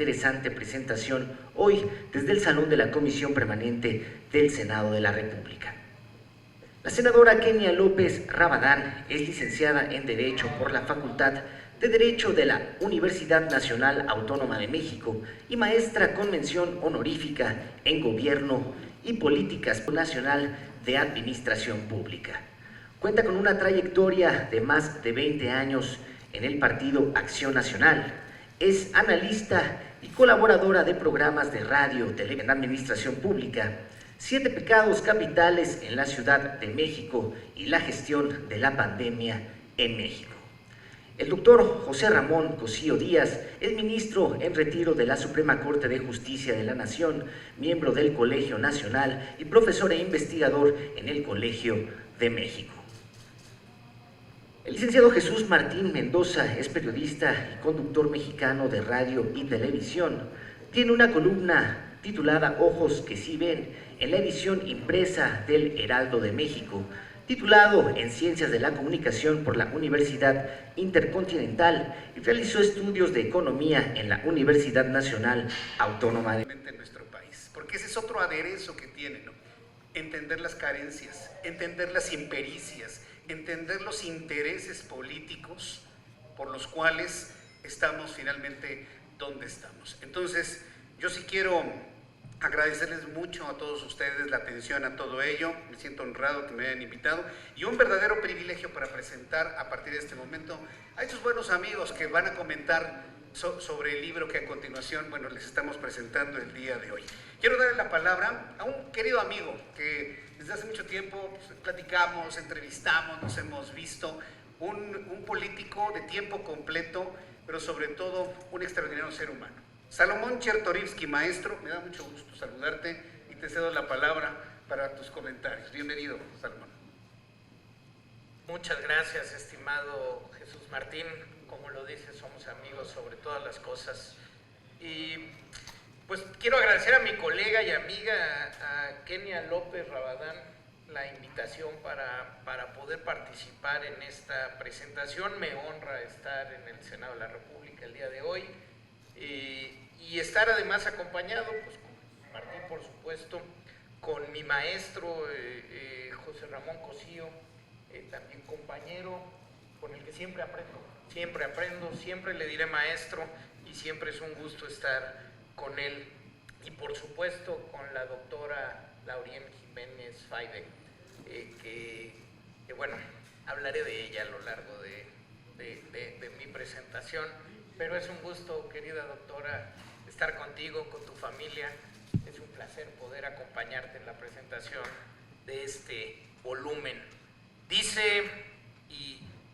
interesante presentación hoy desde el Salón de la Comisión Permanente del Senado de la República. La senadora Kenia López Rabadán es licenciada en Derecho por la Facultad de Derecho de la Universidad Nacional Autónoma de México y maestra con mención honorífica en Gobierno y Políticas Nacional de Administración Pública. Cuenta con una trayectoria de más de 20 años en el Partido Acción Nacional. Es analista y colaboradora de programas de radio, televisión en administración pública, 7 pecados capitales en la Ciudad de México y la gestión de la pandemia en México. El doctor José Ramón Cosío Díaz es ministro en retiro de la Suprema Corte de Justicia de la Nación, miembro del Colegio Nacional y profesor e investigador en el Colegio de México. El licenciado Jesús Martín Mendoza es periodista y conductor mexicano de radio y televisión. Tiene una columna titulada Ojos que sí ven en la edición impresa del Heraldo de México, titulado en Ciencias de la Comunicación por la Universidad Intercontinental, y realizó estudios de economía en la Universidad Nacional Autónoma de nuestro país, porque ese es otro aderezo que tiene, ¿no? Entender las carencias, entender las impericias, entender los intereses políticos por los cuales estamos finalmente donde estamos. Entonces, yo sí quiero agradecerles mucho a todos ustedes la atención a todo ello. Me siento honrado que me hayan invitado y un verdadero privilegio para presentar a partir de este momento a estos buenos amigos que van a comentar sobre el libro que a continuación, bueno, les estamos presentando el día de hoy. Quiero darle la palabra a un querido amigo que desde hace mucho tiempo platicamos, entrevistamos, nos hemos visto, un político de tiempo completo, pero sobre todo un extraordinario ser humano. Salomón Chertorivsky, maestro, me da mucho gusto saludarte y te cedo la palabra para tus comentarios. Bienvenido, Salomón. Muchas gracias, estimado Jesús Martín. Como lo dices, somos amigos sobre todas las cosas. Y pues quiero agradecer a mi colega y amiga, a Kenia López Rabadán, la invitación para poder participar en esta presentación. Me honra estar en el Senado de la República el día de hoy. Y estar además acompañado, pues con Martín, por supuesto, con mi maestro José Ramón Cosío, también compañero, con el que siempre aprendo, siempre le diré maestro y siempre es un gusto estar con él. Y por supuesto con la doctora Laurien Jiménez Faide, que bueno, hablaré de ella a lo largo de mi presentación. Pero es un gusto, querida doctora, estar contigo, con tu familia. Es un placer poder acompañarte en la presentación de este volumen. Dice,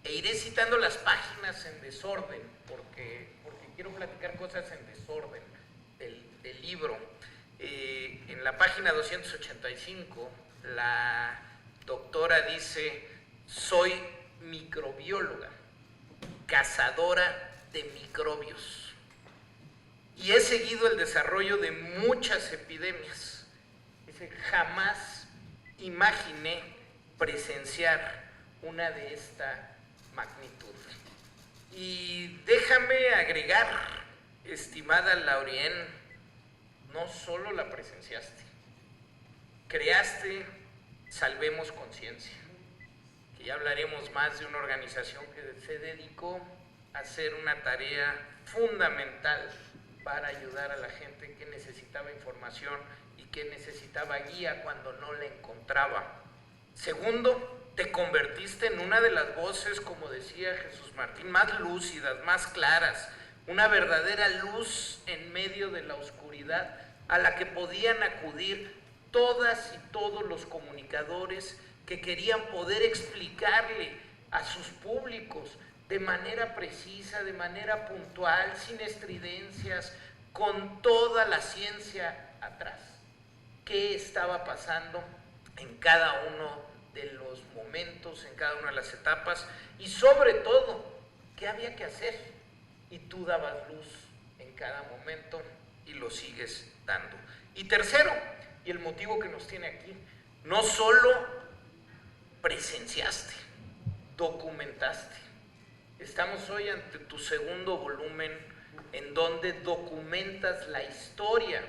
e iré citando las páginas en desorden, porque quiero platicar cosas en desorden del libro. En la página 285, la doctora dice, soy microbióloga, cazadora de microbios y he seguido el desarrollo de muchas epidemias. Dice, jamás imaginé presenciar una de esta magnitud. Y déjame agregar, estimada Laurien, no solo la presenciaste, creaste Salvemos Conciencia, que ya hablaremos más de una organización que se dedicó hacer una tarea fundamental para ayudar a la gente que necesitaba información y que necesitaba guía cuando no la encontraba. Segundo, te convertiste en una de las voces, como decía Jesús Martín, más lúcidas, más claras, una verdadera luz en medio de la oscuridad a la que podían acudir todas y todos los comunicadores que querían poder explicarle a sus públicos de manera precisa, de manera puntual, sin estridencias, con toda la ciencia atrás, qué estaba pasando en cada uno de los momentos, en cada una de las etapas, y sobre todo, qué había que hacer. Y tú dabas luz en cada momento y lo sigues dando. Y tercero, y el motivo que nos tiene aquí, no solo presenciaste, documentaste, Estamos hoy ante tu segundo volumen en donde documentas la historia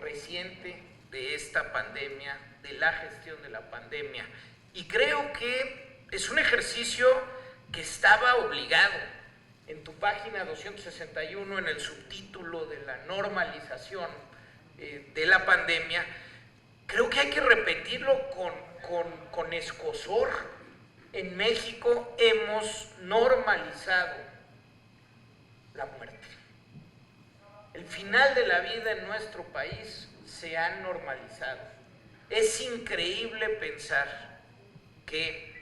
reciente de esta pandemia, de la gestión de la pandemia. Y creo que es un ejercicio que estaba obligado. En tu página 261, en el subtítulo de la normalización de la pandemia, creo que hay que repetirlo con escozor. En México hemos normalizado la muerte. El final de la vida en nuestro país se ha normalizado. Es increíble pensar que,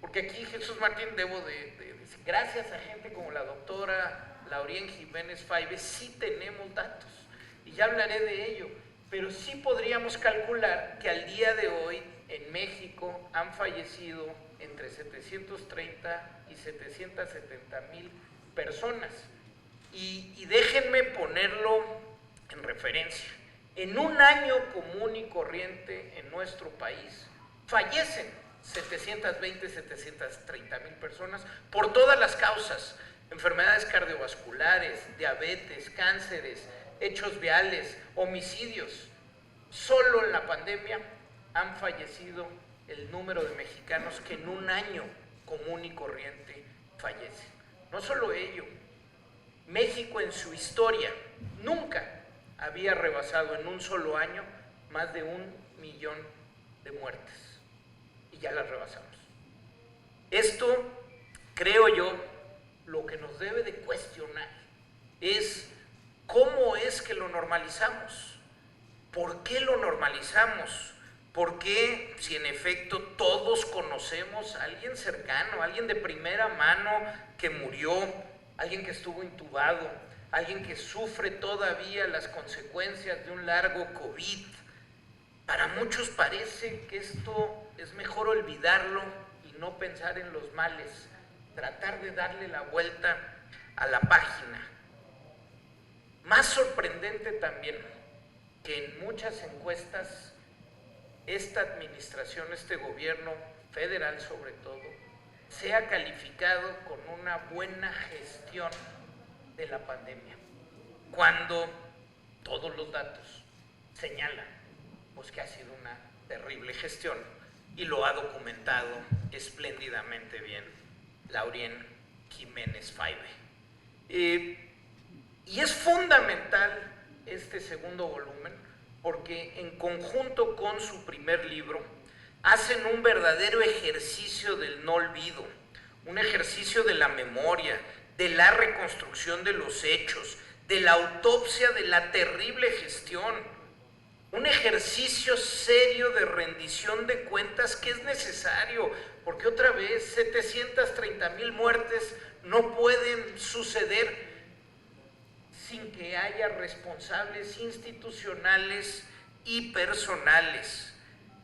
porque aquí Jesús Martín, debo de decir, gracias a gente como la doctora Laurien Jiménez Faibe, sí tenemos datos, y ya hablaré de ello, pero sí podríamos calcular que al día de hoy en México han fallecido entre 730 y 770,000 personas. Y déjenme ponerlo en referencia. En un año común y corriente en nuestro país fallecen 720, 730,000 personas por todas las causas: enfermedades cardiovasculares, diabetes, cánceres, hechos viales, homicidios. Solo en la pandemia han fallecido el número de mexicanos que en un año común y corriente fallecen. No solo ello, México en su historia nunca había rebasado en un solo año más de 1 millón de muertes, y ya las rebasamos. Esto, creo yo, lo que nos debe de cuestionar es cómo es que lo normalizamos, por qué lo normalizamos, por qué, si en efecto todos conocemos a alguien cercano, a alguien de primera mano que murió, alguien que estuvo intubado, alguien que sufre todavía las consecuencias de un largo COVID. Para muchos parece que esto es mejor olvidarlo y no pensar en los males, tratar de darle la vuelta a la página. Más sorprendente también que en muchas encuestas esta administración, este gobierno federal sobre todo, sea calificado con una buena gestión de la pandemia, cuando todos los datos señalan pues que ha sido una terrible gestión, y lo ha documentado espléndidamente bien Laurien Jiménez Faibe. Y es fundamental este segundo volumen porque en conjunto con su primer libro hacen un verdadero ejercicio del no olvido, un ejercicio de la memoria, de la reconstrucción de los hechos, de la autopsia de la terrible gestión, un ejercicio serio de rendición de cuentas que es necesario, porque otra vez 730,000 muertes no pueden suceder sin que haya responsables institucionales y personales.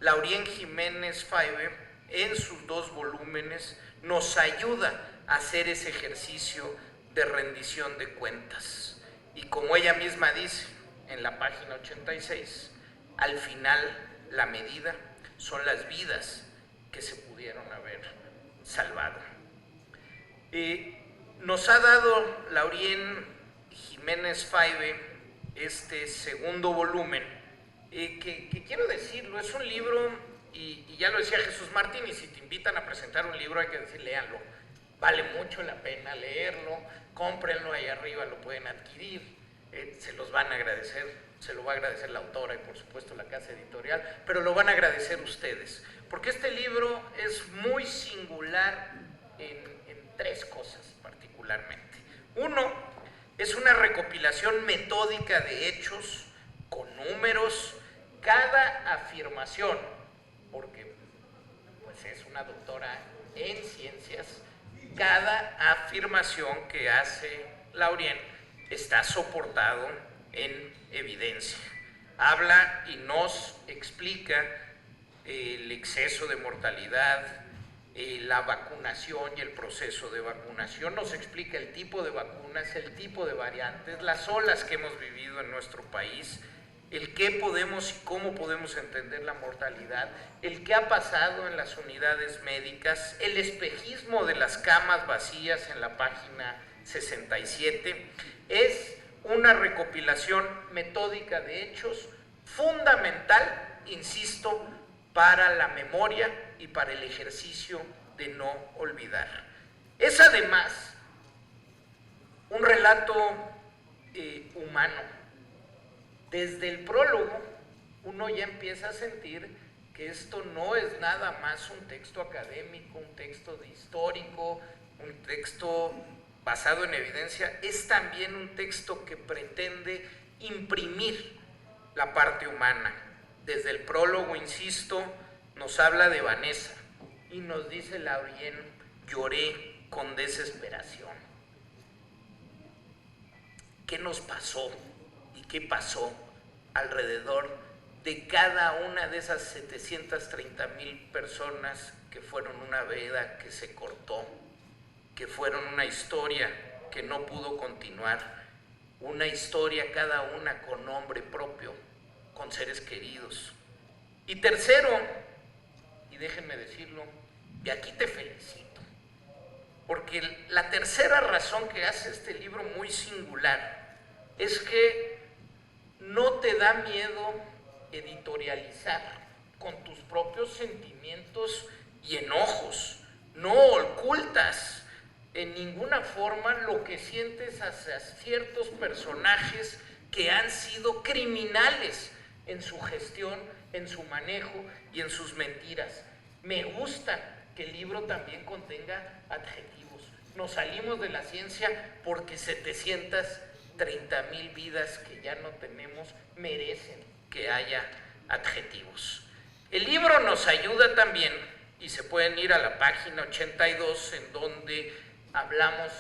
Laurien Jiménez Faibe, en sus 2 volúmenes, nos ayuda a hacer ese ejercicio de rendición de cuentas. Y como ella misma dice en la página 86, al final la medida son las vidas que se pudieron haber salvado. Nos ha dado Laurien Jiménez Faibe este segundo volumen, que quiero decirlo, es un libro, y ya lo decía Jesús Martín, y si te invitan a presentar un libro hay que decir, léanlo, vale mucho la pena leerlo, cómprenlo, ahí arriba lo pueden adquirir, se los van a agradecer, se lo va a agradecer la autora y por supuesto la casa editorial, pero lo van a agradecer ustedes, porque este libro es muy singular en 3 cosas particularmente. Uno, es una recopilación metódica de hechos, con números, cada afirmación, porque pues es una doctora en ciencias, cada afirmación que hace Laurien está soportado en evidencia. Habla y nos explica el exceso de mortalidad, la vacunación y el proceso de vacunación, nos explica el tipo de vacunas, el tipo de variantes, las olas que hemos vivido en nuestro país, el qué podemos y cómo podemos entender la mortalidad, el qué ha pasado en las unidades médicas, el espejismo de las camas vacías en la página 67, es una recopilación metódica de hechos fundamental, insisto, para la memoria y para el ejercicio de no olvidar. Es además un relato humano. Desde el prólogo uno ya empieza a sentir que esto no es nada más un texto académico, un texto histórico, un texto basado en evidencia, es también un texto que pretende imprimir la parte humana. Desde el prólogo, insisto, nos habla de Vanessa y nos dice Laurien: lloré con desesperación. ¿Qué nos pasó y qué pasó alrededor de cada una de esas 730,000 personas que fueron una veda que se cortó, que fueron una historia que no pudo continuar, una historia cada una con nombre propio, con seres queridos? Y tercero, y déjenme decirlo, y aquí te felicito, porque la tercera razón que hace este libro muy singular es que no te da miedo editorializar con tus propios sentimientos y enojos, no ocultas en ninguna forma lo que sientes hacia ciertos personajes que han sido criminales en su gestión, en su manejo y en sus mentiras. Me gusta que el libro también contenga adjetivos. Nos salimos de la ciencia porque 730,000 vidas que ya no tenemos merecen que haya adjetivos. El libro nos ayuda también, y se pueden ir a la página 82, en donde hablamos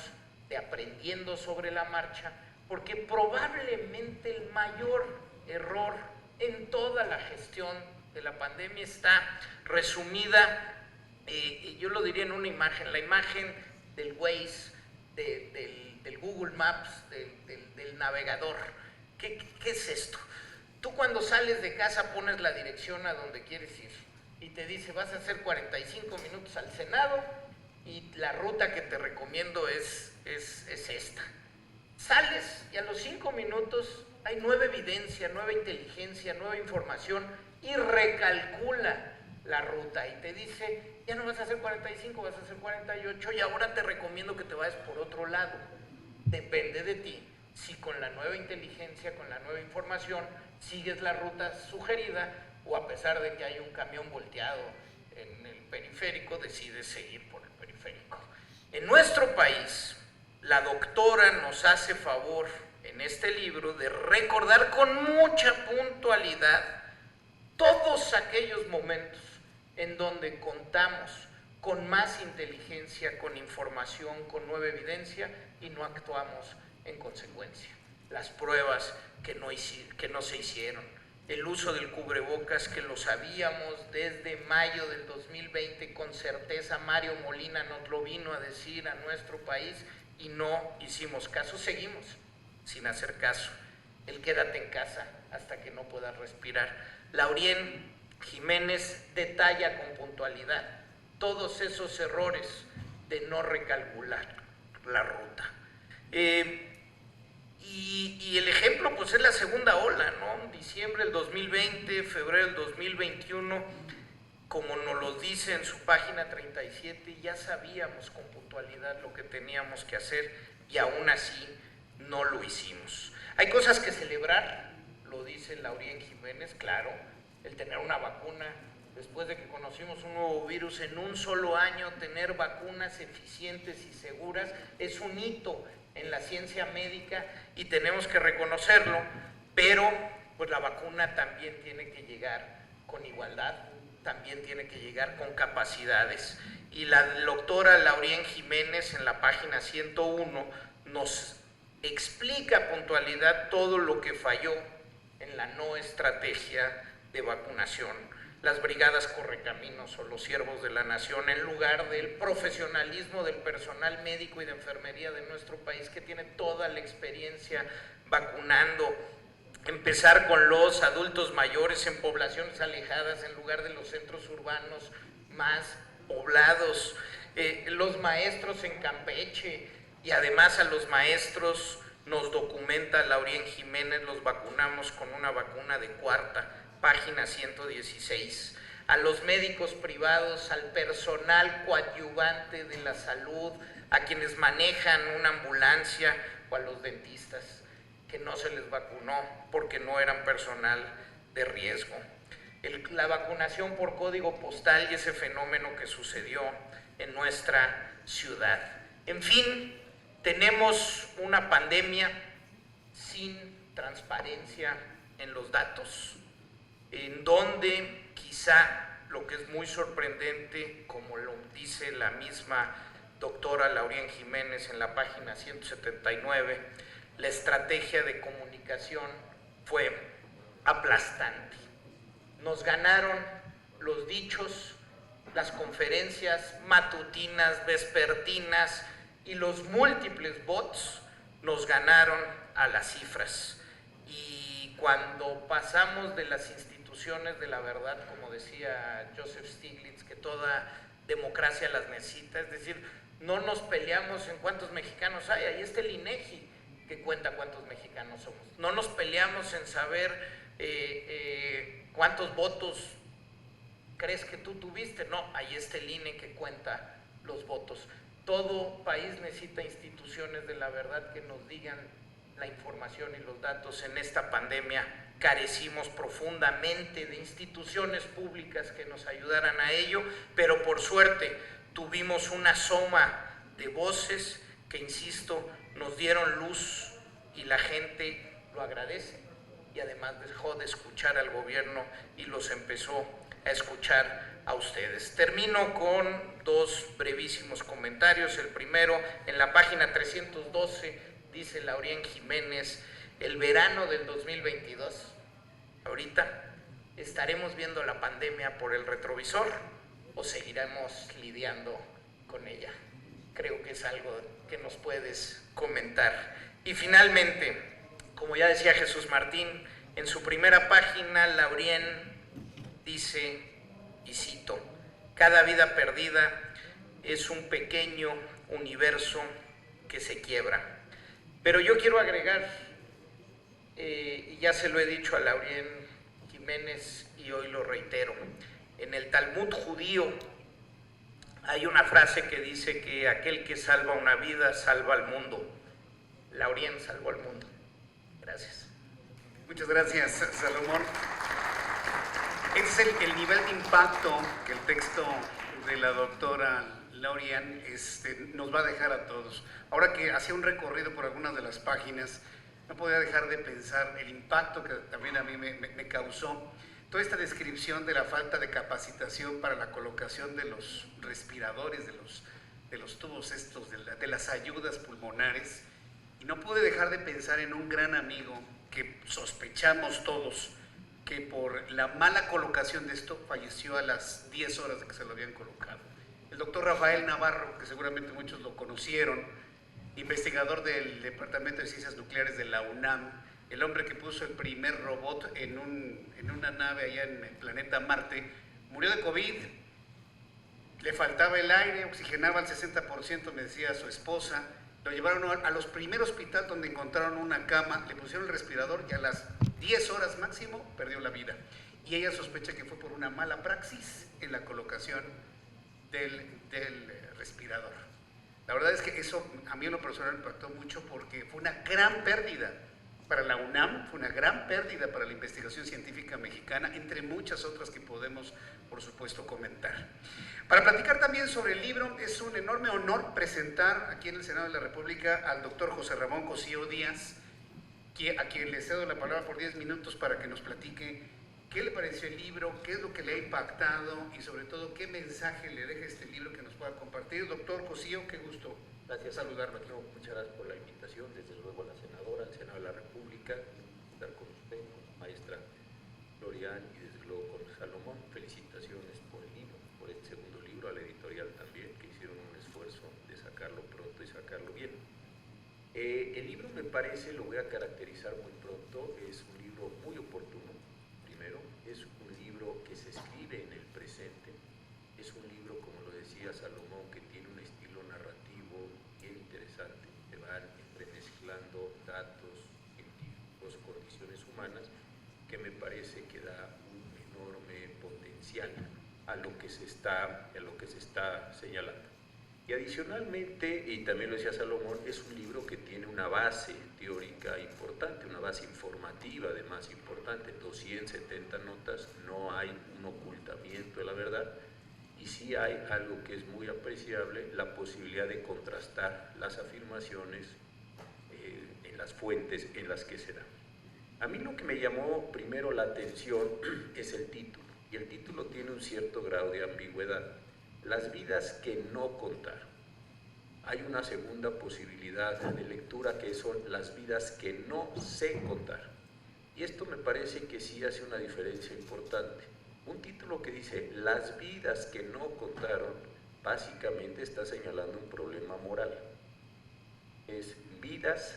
de aprendiendo sobre la marcha, porque probablemente el mayor error en toda la gestión de la pandemia está resumida, yo lo diría en una imagen, la imagen del Waze, del Google Maps, del navegador. ¿Qué es esto? Tú cuando sales de casa pones la dirección a donde quieres ir y te dice: vas a hacer 45 minutos al Senado y la ruta que te recomiendo es esta. Sales y a los 5 minutos hay nueva evidencia, nueva inteligencia, nueva información y recalcula la ruta y te dice: ya no vas a hacer 45, vas a hacer 48 y ahora te recomiendo que te vayas por otro lado. Depende de ti si con la nueva inteligencia, con la nueva información, sigues la ruta sugerida o, a pesar de que hay un camión volteado en el periférico, decides seguir por el periférico. En nuestro país, la doctora nos hace favor en este libro de recordar con mucha puntualidad todos aquellos momentos en donde contamos con más inteligencia, con información, con nueva evidencia y no actuamos en consecuencia. Las pruebas que no se hicieron, el uso del cubrebocas que lo sabíamos desde mayo del 2020 con certeza. Mario Molina nos lo vino a decir a nuestro país y no hicimos caso. Seguimos sin hacer caso. El quédate en casa hasta que no puedas respirar. Laurien Jiménez detalla con puntualidad todos esos errores de no recalcular la ruta. Y el ejemplo pues es la segunda ola, ¿no? Diciembre del 2020, febrero del 2021, como nos lo dice en su página 37, ya sabíamos con puntualidad lo que teníamos que hacer y aún así no lo hicimos. Hay cosas que celebrar, lo dice Laurien Jiménez, claro, el tener una vacuna, después de que conocimos un nuevo virus, en un solo año tener vacunas eficientes y seguras es un hito en la ciencia médica y tenemos que reconocerlo, pero pues la vacuna también tiene que llegar con igualdad, también tiene que llegar con capacidades. Y la doctora Laurien Jiménez en la página 101 nos explica a puntualidad todo lo que falló en la no estrategia de vacunación. Las brigadas correcaminos o los siervos de la nación, en lugar del profesionalismo del personal médico y de enfermería de nuestro país, que tiene toda la experiencia vacunando. empezar con los adultos mayores en poblaciones alejadas en lugar de los centros urbanos más poblados, los maestros en Campeche, y además a los maestros, nos documenta Laurien Jiménez, los vacunamos con una vacuna de cuarta, página 116. A los médicos privados, al personal coadyuvante de la salud, a quienes manejan una ambulancia o a los dentistas, que no se les vacunó porque no eran personal de riesgo. La vacunación por código postal y ese fenómeno que sucedió en nuestra ciudad. En fin, tenemos una pandemia sin transparencia en los datos, en donde quizá lo que es muy sorprendente, como lo dice la misma doctora Laurien Jiménez en la página 179, la estrategia de comunicación fue aplastante. Nos ganaron los dichos, las conferencias matutinas, vespertinas y los múltiples bots nos ganaron a las cifras. Y cuando pasamos de las instituciones de la verdad, como decía Joseph Stiglitz, que toda democracia las necesita, es decir, no nos peleamos en cuántos mexicanos hay, ahí está el INEGI que cuenta cuántos mexicanos somos. No nos peleamos en saber cuántos votos crees que tú tuviste, no, ahí está el INE que cuenta los votos. Todo país necesita instituciones de la verdad que nos digan la información y los datos. En esta pandemia carecimos profundamente de instituciones públicas que nos ayudaran a ello, pero por suerte tuvimos una soma de voces que, insisto, nos dieron luz y la gente lo agradece, y además dejó de escuchar al gobierno y los empezó a escuchar a ustedes. Termino con dos brevísimos comentarios. El primero, en la página 312, dice Laurien Jiménez, el verano del 2022, ahorita, ¿estaremos viendo la pandemia por el retrovisor o seguiremos lidiando con ella? Creo que es algo que nos puedes comentar. Y finalmente, como ya decía Jesús Martín, en su primera página, Laurien dice, y cito, cada vida perdida es un pequeño universo que se quiebra. Pero yo quiero agregar, y ya se lo he dicho a Laurien Jiménez y hoy lo reitero, en el Talmud judío hay una frase que dice que aquel que salva una vida salva al mundo. Laurien salvó al mundo. Gracias. Muchas gracias, Salomón. Es el nivel de impacto que el texto de la doctora Laurien nos va a dejar a todos. Ahora que hacía un recorrido por algunas de las páginas, no podía dejar de pensar el impacto que también a mí me causó toda esta descripción de la falta de capacitación para la colocación de los respiradores, de los tubos estos, de las ayudas pulmonares. Y no pude dejar de pensar en un gran amigo que sospechamos todos que por la mala colocación de esto falleció a las 10 horas de que se lo habían colocado. El doctor Rafael Navarro, que seguramente muchos lo conocieron, investigador del Departamento de Ciencias Nucleares de la UNAM, el hombre que puso el primer robot en una nave allá en el planeta Marte, murió de COVID, le faltaba el aire, oxigenaba al 60%, me decía su esposa. Lo llevaron a los primeros hospital donde encontraron una cama, le pusieron el respirador y a las 10 horas máximo perdió la vida. Y ella sospecha que fue por una mala praxis en la colocación del respirador. La verdad es que eso a mí en lo personal me impactó mucho porque fue una gran pérdida para la UNAM, fue una gran pérdida para la investigación científica mexicana, entre muchas otras que podemos, por supuesto, comentar. Para platicar también sobre el libro, es un enorme honor presentar aquí en el Senado de la República al doctor José Ramón Cosío Díaz, a quien le cedo la palabra por 10 minutos para que nos platique qué le pareció el libro, qué es lo que le ha impactado y sobre todo qué mensaje le deja este libro que nos pueda compartir. Doctor Cosío, qué gusto saludarlo aquí. Muchas gracias por la invitación, desde luego a la senadora, al Senado de la República, estar con usted, con la maestra Laurien y desde luego con Salomón. Felicitaciones por el libro, por este segundo libro, a la editorial también, que hicieron un esfuerzo de sacarlo pronto y sacarlo bien. El libro me parece, lo voy a caracterizar muy pronto, es un libro muy oportuno, primero, es un libro que se escribe en el presente, es un libro, como lo decía Salomón, que tiene un estilo narrativo bien interesante, que van entremezclando datos científicos, condiciones humanas, que me parece que da un enorme potencial a lo que se está señalando. Y adicionalmente, y también lo decía Salomón, es un libro que tiene una base teórica importante, una base informativa además importante, 270 notas, no hay un ocultamiento de la verdad, y sí hay algo que es muy apreciable, la posibilidad de contrastar las afirmaciones en las fuentes en las que se dan. A mí lo que me llamó primero la atención es el título, y el título tiene un cierto grado de ambigüedad. Las vidas que no contaron. Hay una segunda posibilidad de lectura que son las vidas que no se contaron. Y esto me parece que sí hace una diferencia importante. Un título que dice las vidas que no contaron, básicamente está señalando un problema moral. Es vidas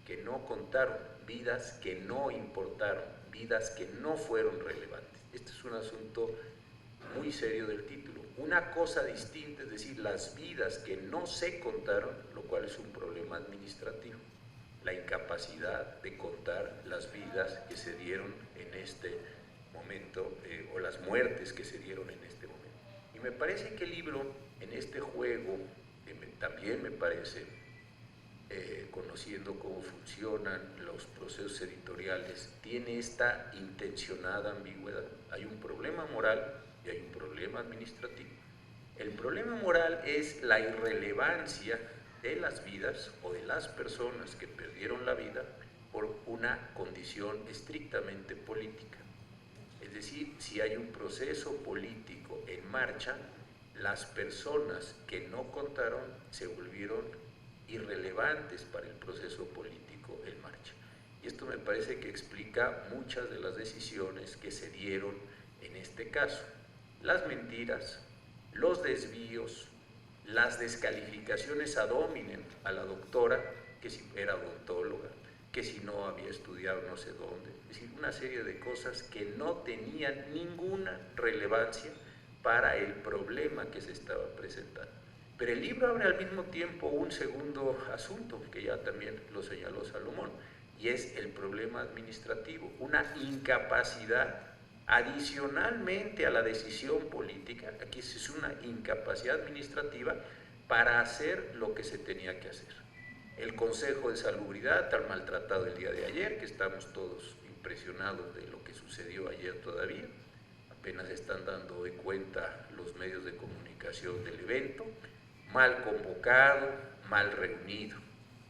que no contaron, vidas que no importaron, vidas que no fueron relevantes. Este es un asunto muy serio del título. Una cosa distinta, es decir, las vidas que no se contaron, lo cual es un problema administrativo. La incapacidad de contar las vidas que se dieron en este momento o las muertes que se dieron en este momento. Y me parece que el libro, en este juego, también me parece, conociendo cómo funcionan los procesos editoriales, tiene esta intencionada ambigüedad. Hay un problema moral y hay un problema administrativo. El problema moral es la irrelevancia de las vidas o de las personas que perdieron la vida por una condición estrictamente política. Es decir, si hay un proceso político en marcha, las personas que no contaron se volvieron irrelevantes para el proceso político en marcha. Y esto me parece que explica muchas de las decisiones que se dieron en este caso. Las mentiras, los desvíos, las descalificaciones ad hominem a la doctora, que si era odontóloga, que si no había estudiado no sé dónde, es decir, una serie de cosas que no tenían ninguna relevancia para el problema que se estaba presentando. Pero el libro abre al mismo tiempo un segundo asunto, que ya también lo señaló Salomón, y es el problema administrativo, una incapacidad adicionalmente a la decisión política, aquí es una incapacidad administrativa para hacer lo que se tenía que hacer. El Consejo de Salubridad, tan maltratado el día de ayer, que estamos todos impresionados de lo que sucedió ayer todavía, apenas están dando hoy cuenta los medios de comunicación del evento, mal convocado, mal reunido,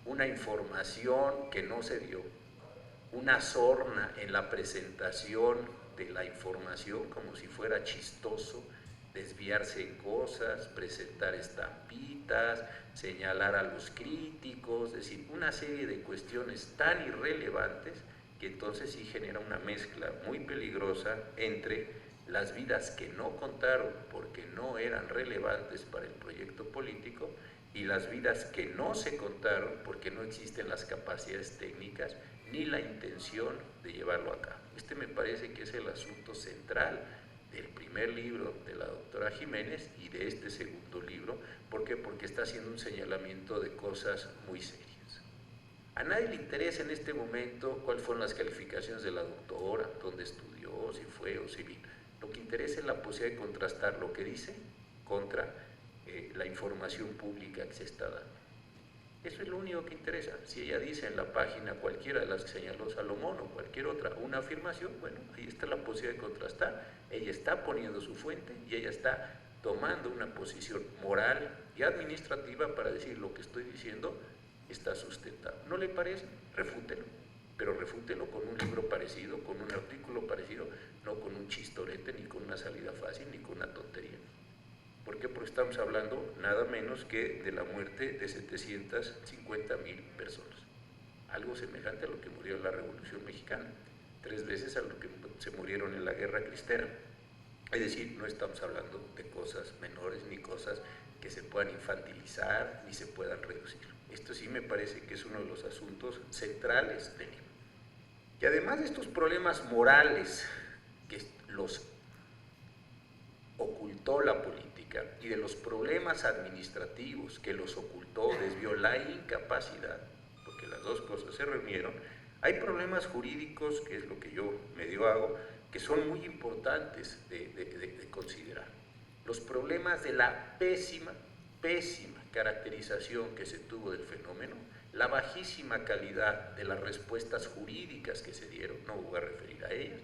una información que no se dio, una sorna en la presentación de la información como si fuera chistoso, desviarse en cosas, presentar estampitas, señalar a los críticos, es decir, una serie de cuestiones tan irrelevantes que entonces sí genera una mezcla muy peligrosa entre las vidas que no contaron porque no eran relevantes para el proyecto político y las vidas que no se contaron porque no existen las capacidades técnicas ni la intención de llevarlo a cabo. Este me parece que es el asunto central del primer libro de la doctora Jiménez y de este segundo libro. ¿Por qué? Porque está haciendo un señalamiento de cosas muy serias. A nadie le interesa en este momento cuáles fueron las calificaciones de la doctora, dónde estudió, si fue o si vino. Lo que interesa es la posibilidad de contrastar lo que dice contra la información pública que se está dando. Eso es lo único que interesa. Si ella dice en la página cualquiera de las que señaló Salomón o cualquier otra una afirmación, bueno, ahí está la posibilidad de contrastar. Ella está poniendo su fuente y ella está tomando una posición moral y administrativa para decir lo que estoy diciendo está sustentado. ¿No le parece? Refútelo, pero refútelo con un libro parecido, con un artículo parecido, no con un chistorete, ni con una salida fácil, ni con una tontería. ¿Por qué? Porque estamos hablando nada menos que de la muerte de 750,000 personas. Algo semejante a lo que murió en la Revolución Mexicana, 3 veces a lo que se murieron en la Guerra Cristera. Es decir, no estamos hablando de cosas menores ni cosas que se puedan infantilizar ni se puedan reducir. Esto sí me parece que es uno de los asuntos centrales del libro. Y además de estos problemas morales que los ocultó la política y de los problemas administrativos que los ocultó, desvió la incapacidad, porque las dos cosas se reunieron, hay problemas jurídicos, que es lo que yo medio hago, que son muy importantes de considerar. Los problemas de la pésima caracterización que se tuvo del fenómeno, la bajísima calidad de las respuestas jurídicas que se dieron, no voy a referir a ellas,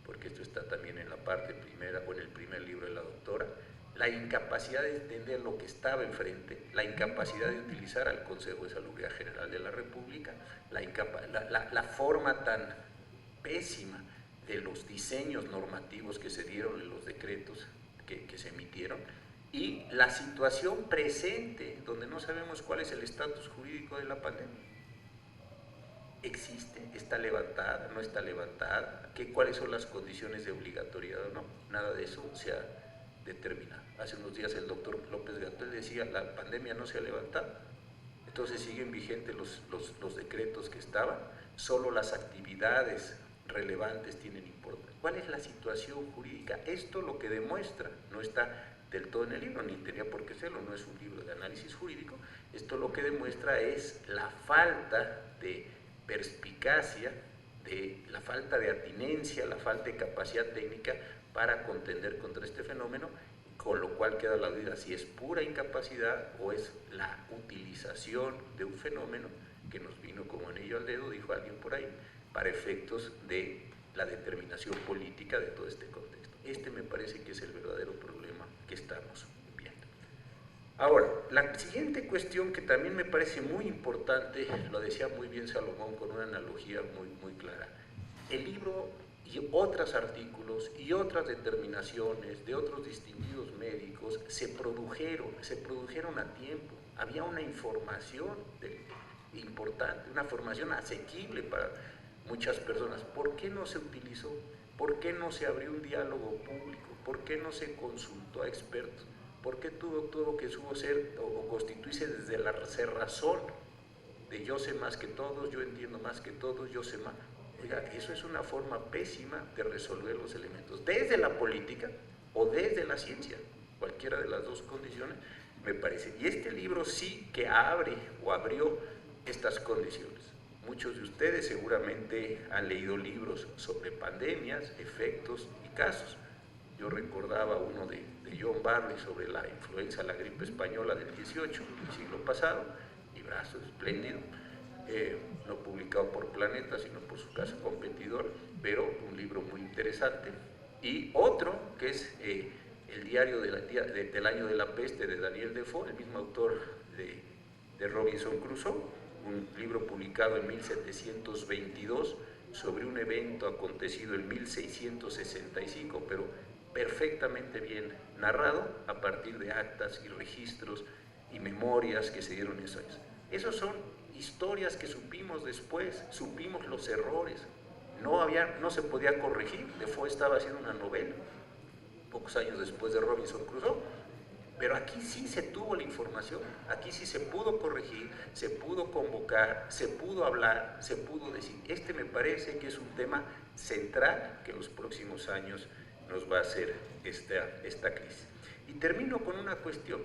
porque esto está también en la parte primera o en el primer libro de la doctora, la incapacidad de entender lo que estaba enfrente, la incapacidad de utilizar al Consejo de Salubridad General de la República, la forma tan pésima de los diseños normativos que se dieron en los decretos que se emitieron, y la situación presente, donde no sabemos cuál es el estatus jurídico de la pandemia. ¿Existe? ¿Está levantada? ¿No está levantada? ¿Cuáles son las condiciones de obligatoriedad o no? Nada de eso se ha determinado. Hace unos días el doctor López-Gatell decía, la pandemia no se ha levantado. Entonces siguen vigentes los decretos que estaban, solo las actividades relevantes tienen importancia. ¿Cuál es la situación jurídica? Esto lo que demuestra, no está del todo en el libro, ni tenía por qué serlo, no es un libro de análisis jurídico, esto lo que demuestra es la falta de perspicacia, la falta de atinencia, la falta de capacidad técnica para contender contra este fenómeno, con lo cual queda la duda si es pura incapacidad o es la utilización de un fenómeno que nos vino como anillo al dedo, dijo alguien por ahí, para efectos de la determinación política de todo este contexto. Este me parece que es el verdadero problema que estamos viendo. Ahora, la siguiente cuestión que también me parece muy importante, lo decía muy bien Salomón con una analogía muy clara, el libro y otros artículos y otras determinaciones de otros distinguidos médicos se produjeron a tiempo, había una información importante, una información asequible para muchas personas. ¿Por qué no se utilizó? ¿Por qué no se abrió un diálogo público? ¿Por qué no se consultó a expertos? ¿Por qué tuvo que ser o constituirse desde la cerrazón de yo sé más que todos, yo entiendo más que todos, yo sé más? Oiga, eso es una forma pésima de resolver los elementos, desde la política o desde la ciencia, cualquiera de las dos condiciones, me parece. Y este libro sí que abre o abrió estas condiciones. Muchos de ustedes seguramente han leído libros sobre pandemias, efectos y casos. Yo recordaba uno de John Barley sobre la influenza, la gripe española del 18, del siglo pasado, librazo espléndido, no publicado por Planeta, sino por su casa competidor, pero un libro muy interesante. Y otro, que es el diario del año de la peste de Daniel Defoe, el mismo autor de Robinson Crusoe, un libro publicado en 1722 sobre un evento acontecido en 1665, pero perfectamente bien narrado a partir de actas y registros y memorias que se dieron esos años. Esos son historias que supimos después, supimos los errores, no se podía corregir. Defoe estaba haciendo una novela pocos años después de Robinson Crusoe, pero aquí sí se tuvo la información, aquí sí se pudo corregir, se pudo convocar, se pudo hablar, se pudo decir. Este me parece que es un tema central que en los próximos años nos va a hacer esta crisis. Y termino con una cuestión.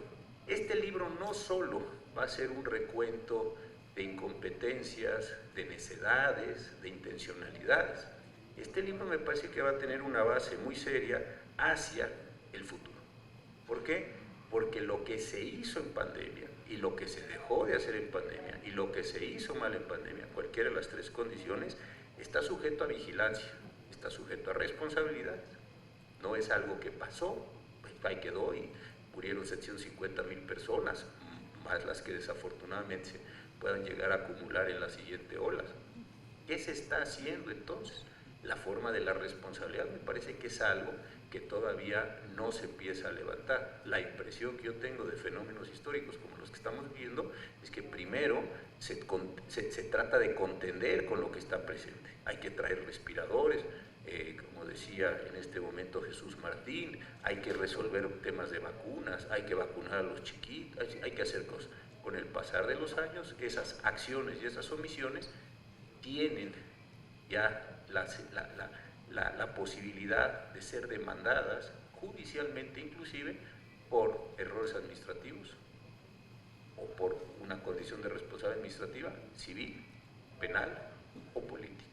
Este libro no solo va a ser un recuento de incompetencias, de necedades, de intencionalidades. Este libro me parece que va a tener una base muy seria hacia el futuro. ¿Por qué? Porque lo que se hizo en pandemia y lo que se dejó de hacer en pandemia y lo que se hizo mal en pandemia, cualquiera de las tres condiciones, está sujeto a vigilancia, está sujeto a responsabilidades. No es algo que pasó, pues ahí quedó y murieron 750,000 personas, más las que desafortunadamente puedan llegar a acumular en la siguiente ola. ¿Qué se está haciendo entonces? La forma de la responsabilidad me parece que es algo que todavía no se empieza a levantar. La impresión que yo tengo de fenómenos históricos como los que estamos viendo es que primero se trata de contender con lo que está presente. Hay que traer respiradores, como decía en este momento Jesús Martín, hay que resolver temas de vacunas, hay que vacunar a los chiquitos, hay que hacer cosas. Con el pasar de los años, esas acciones y esas omisiones tienen ya la posibilidad de ser demandadas judicialmente inclusive por errores administrativos o por una condición de responsabilidad administrativa, civil, penal o política.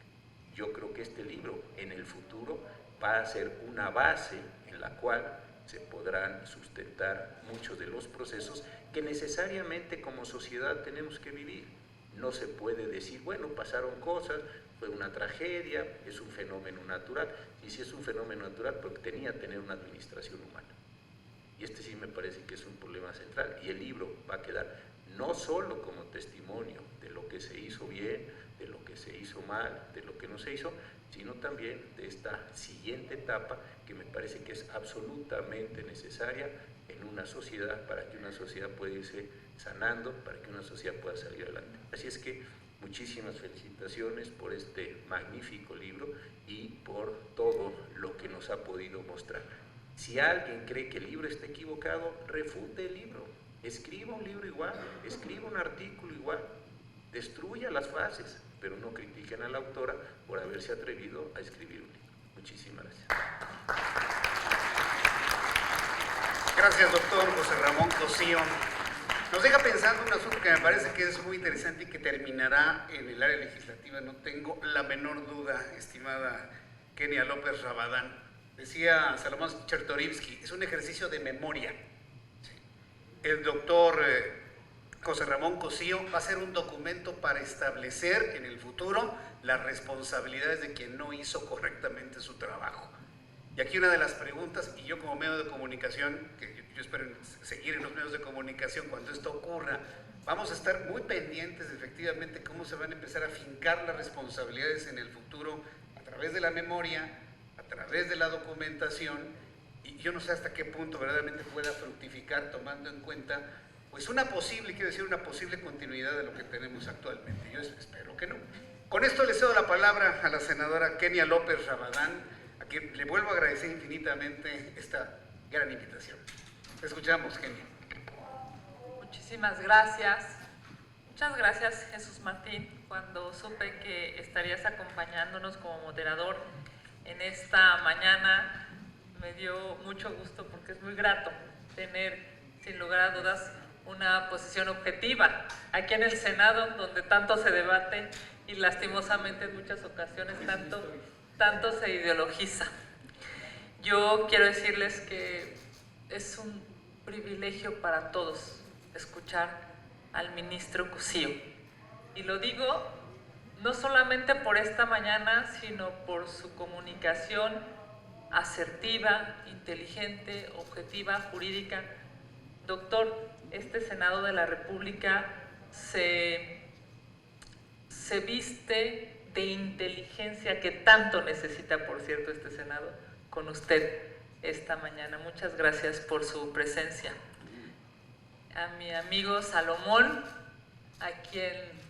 Yo creo que este libro en el futuro va a ser una base en la cual se podrán sustentar muchos de los procesos que necesariamente como sociedad tenemos que vivir. No se puede decir, bueno, pasaron cosas, fue una tragedia, es un fenómeno natural. Y si es un fenómeno natural, porque tenía que tener una administración humana. Y este sí me parece que es un problema central. Y el libro va a quedar no solo como testimonio de lo que se hizo bien, de lo que se hizo mal, de lo que no se hizo, sino también de esta siguiente etapa que me parece que es absolutamente necesaria en una sociedad, para que una sociedad pueda irse sanando, para que una sociedad pueda salir adelante. Así es que muchísimas felicitaciones por este magnífico libro y por todo lo que nos ha podido mostrar. Si alguien cree que el libro está equivocado, refute el libro, escriba un libro igual, escriba un artículo igual, destruya las fases, pero no critiquen a la autora por haberse atrevido a escribir un libro. Muchísimas gracias. Gracias, doctor José Ramón Cosío. Nos deja pensando un asunto que me parece que es muy interesante y que terminará en el área legislativa, no tengo la menor duda, estimada Kenia López Rabadán. Decía Salomón Chertorivsky, es un ejercicio de memoria. El doctor José Ramón Cosío va a ser un documento para establecer en el futuro las responsabilidades de quien no hizo correctamente su trabajo. Y aquí una de las preguntas, y yo como medio de comunicación, que yo espero seguir en los medios de comunicación cuando esto ocurra, vamos a estar muy pendientes de efectivamente cómo se van a empezar a fincar las responsabilidades en el futuro a través de la memoria, a través de la documentación, y yo no sé hasta qué punto verdaderamente pueda fructificar tomando en cuenta pues una posible continuidad de lo que tenemos actualmente. Yo espero que no. Con esto le cedo la palabra a la senadora Kenia López Rabadán, a quien le vuelvo a agradecer infinitamente esta gran invitación. Te escuchamos, Kenia. Muchísimas gracias. Muchas gracias, Jesús Martín. Cuando supe que estarías acompañándonos como moderador en esta mañana, me dio mucho gusto porque es muy grato tener, sin lugar a dudas, una posición objetiva aquí en el Senado, donde tanto se debate y lastimosamente en muchas ocasiones tanto se ideologiza. Yo quiero decirles que es un privilegio para todos escuchar al ministro Cosío. Y lo digo no solamente por esta mañana, sino por su comunicación asertiva, inteligente, objetiva, jurídica. Doctor, este Senado de la República se viste de inteligencia que tanto necesita, por cierto, este Senado, con usted esta mañana. Muchas gracias por su presencia. A mi amigo Salomón, a quien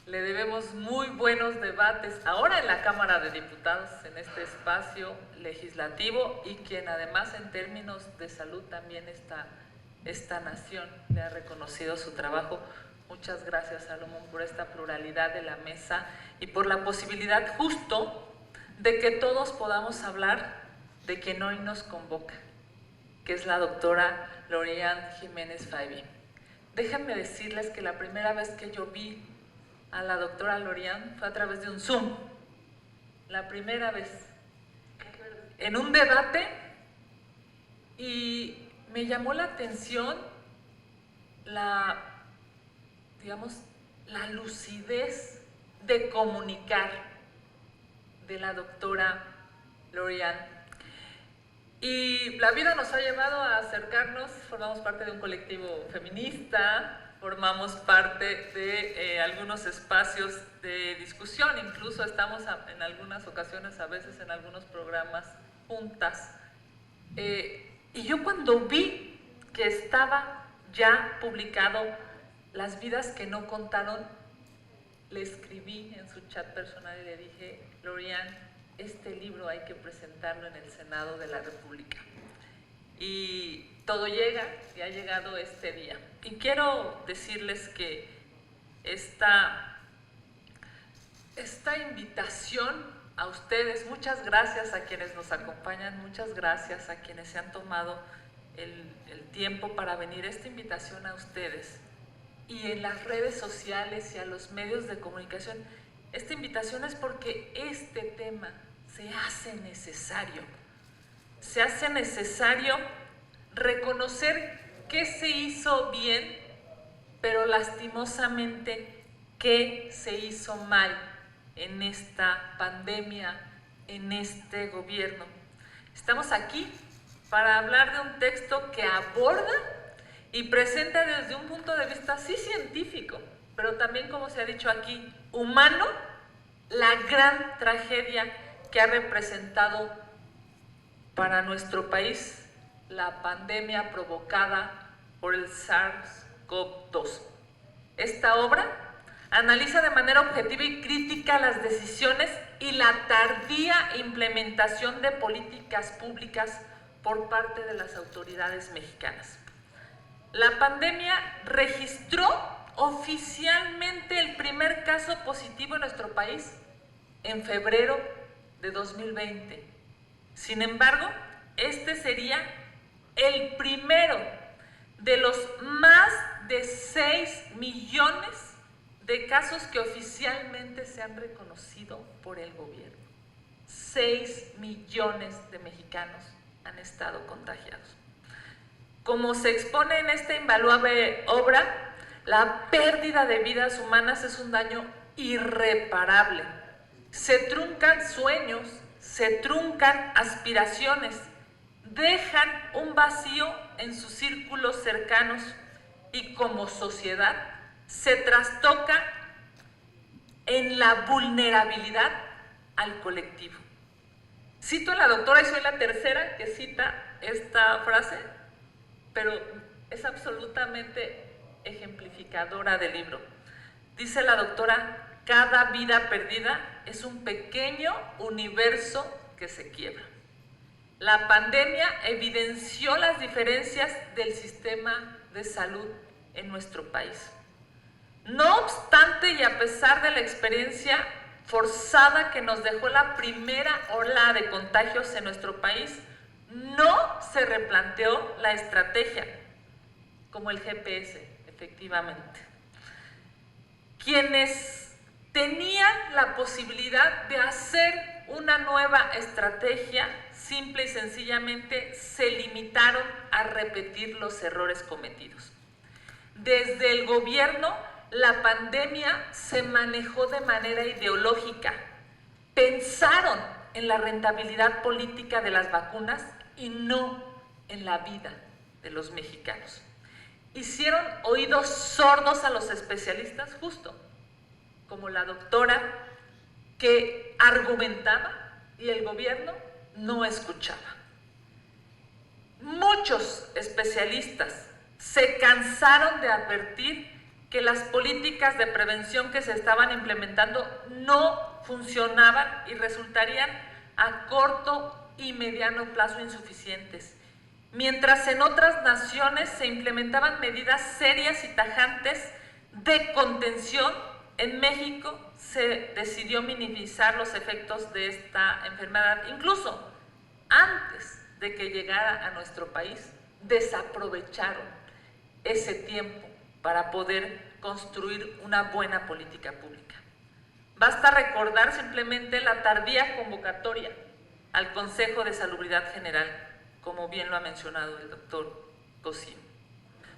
le debemos muy buenos debates ahora en la Cámara de Diputados, en este espacio legislativo, y quien además en términos de salud también esta nación le ha reconocido su trabajo. Muchas gracias, Salomón, por esta pluralidad de la mesa y por la posibilidad justo de que todos podamos hablar de quien hoy nos convoca, que es la doctora Lorian Jiménez Faibi. Déjenme decirles que la primera vez que yo vi a la doctora Lorian fue a través de un Zoom. La primera vez. En un debate, y me llamó la atención la lucidez de comunicar de la doctora Lorian. Y la vida nos ha llevado a acercarnos, formamos parte de un colectivo feminista, formamos parte de algunos espacios de discusión, incluso estamos en algunas ocasiones, a veces en algunos programas juntas. Y yo cuando vi que estaba ya publicado Las vidas que no contaron, le escribí en su chat personal y le dije: Lorian, este libro hay que presentarlo en el Senado de la República. Y todo llega, y ha llegado este día. Y quiero decirles que esta invitación a ustedes, muchas gracias a quienes nos acompañan, muchas gracias a quienes se han tomado el tiempo para venir, esta invitación a ustedes y en las redes sociales y a los medios de comunicación. Esta invitación es porque este tema se hace necesario. Se hace necesario reconocer qué se hizo bien, pero lastimosamente qué se hizo mal en esta pandemia, en este gobierno. Estamos aquí para hablar de un texto que aborda y presenta desde un punto de vista sí científico, pero también, como se ha dicho aquí, humano, la gran tragedia que ha representado para nuestro país la pandemia provocada por el SARS-CoV-2. Esta obra analiza de manera objetiva y crítica las decisiones y la tardía implementación de políticas públicas por parte de las autoridades mexicanas. La pandemia registró oficialmente el primer caso positivo en nuestro país en febrero de 2020. Sin embargo, este sería el primero de los más de 6 millones de casos que oficialmente se han reconocido por el gobierno. 6 millones de mexicanos han estado contagiados. Como se expone en esta invaluable obra, la pérdida de vidas humanas es un daño irreparable. Se truncan sueños, se truncan aspiraciones, dejan un vacío en sus círculos cercanos y como sociedad se trastoca en la vulnerabilidad al colectivo. Cito a la doctora, y soy la tercera que cita esta frase, pero es absolutamente ejemplificadora del libro. Dice la doctora: cada vida perdida es un pequeño universo que se quiebra. La pandemia evidenció las diferencias del sistema de salud en nuestro país. No obstante, y a pesar de la experiencia forzada que nos dejó la primera ola de contagios en nuestro país, no se replanteó la estrategia, como el GPS, efectivamente. Quienes tenían la posibilidad de hacer una nueva estrategia, simple y sencillamente se limitaron a repetir los errores cometidos. Desde el gobierno, la pandemia se manejó de manera ideológica. Pensaron en la rentabilidad política de las vacunas y no en la vida de los mexicanos. Hicieron oídos sordos a los especialistas, justo como la doctora, que argumentaba y el gobierno no escuchaba. Muchos especialistas se cansaron de advertir que las políticas de prevención que se estaban implementando no funcionaban y resultarían a corto y mediano plazo insuficientes. Mientras en otras naciones se implementaban medidas serias y tajantes de contención, en México se decidió minimizar los efectos de esta enfermedad. Incluso antes de que llegara a nuestro país, desaprovecharon ese tiempo para poder construir una buena política pública. Basta recordar simplemente la tardía convocatoria al Consejo de Salubridad General, como bien lo ha mencionado el doctor Cosío.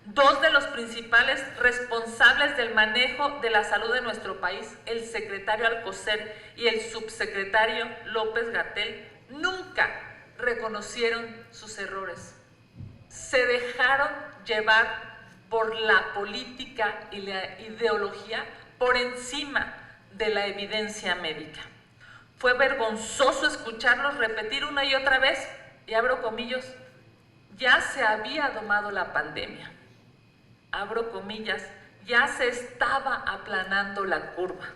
Dos de los principales responsables del manejo de la salud de nuestro país, el secretario Alcocer y el subsecretario López-Gatell, nunca reconocieron sus errores. Se dejaron llevar por la política y la ideología por encima de la evidencia médica. Fue vergonzoso escucharlos repetir una y otra vez, y abro comillas, ya se había domado la pandemia. Abro comillas, ya se estaba aplanando la curva.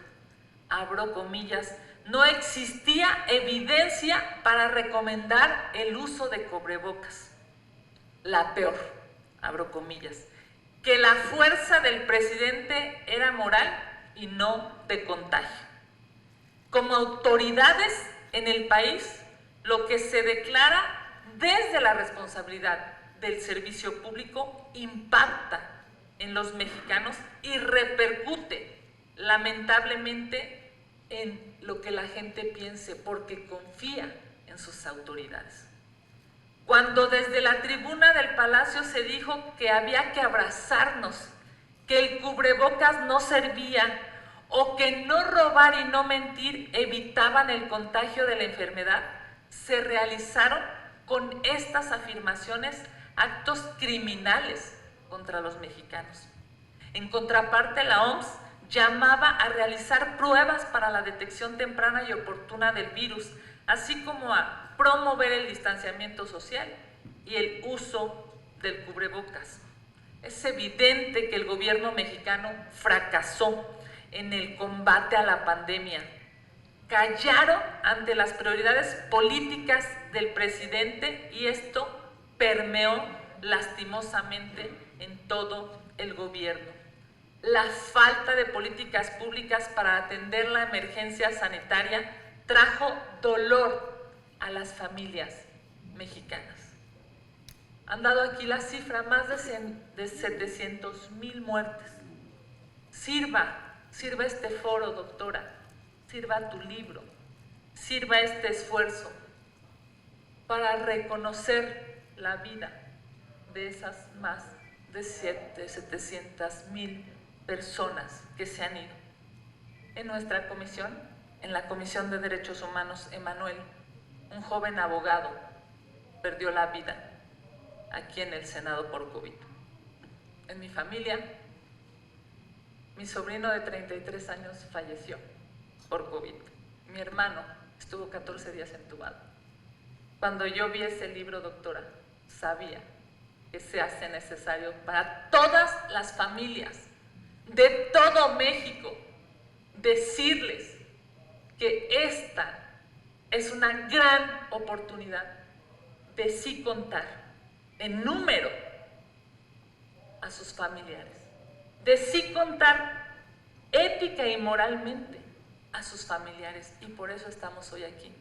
Abro comillas, no existía evidencia para recomendar el uso de cubrebocas. La peor, abro comillas, que la fuerza del presidente era moral y no de contagio. Como autoridades en el país, lo que se declara desde la responsabilidad del servicio público impacta en los mexicanos y repercute lamentablemente en lo que la gente piense, porque confía en sus autoridades. Cuando desde la tribuna del Palacio se dijo que había que abrazarnos, que el cubrebocas no servía o que no robar y no mentir evitaban el contagio de la enfermedad, se realizaron con estas afirmaciones actos criminales contra los mexicanos. En contraparte, la OMS llamaba a realizar pruebas para la detección temprana y oportuna del virus, así como a promover el distanciamiento social y el uso del cubrebocas. Es evidente que el gobierno mexicano fracasó en el combate a la pandemia. Callaron ante las prioridades políticas del presidente y esto permeó lastimosamente en todo el gobierno. La falta de políticas públicas para atender la emergencia sanitaria trajo dolor a las familias mexicanas. Han dado aquí la cifra, más de 700,000 muertes. Sirva este foro, doctora, sirva tu libro, sirva este esfuerzo para reconocer la vida de esas más de 700,000 personas que se han ido. En nuestra comisión, en la Comisión de Derechos Humanos, Emanuel, un joven abogado, perdió la vida aquí en el Senado por COVID. En mi familia, mi sobrino de 33 años falleció por COVID. Mi hermano estuvo 14 días entubado. Cuando yo vi ese libro, doctora, sabía que se hace necesario para todas las familias de todo México decirles que esta es una gran oportunidad de sí contar en número a sus familiares, de sí contar ética y moralmente a sus familiares, y por eso estamos hoy aquí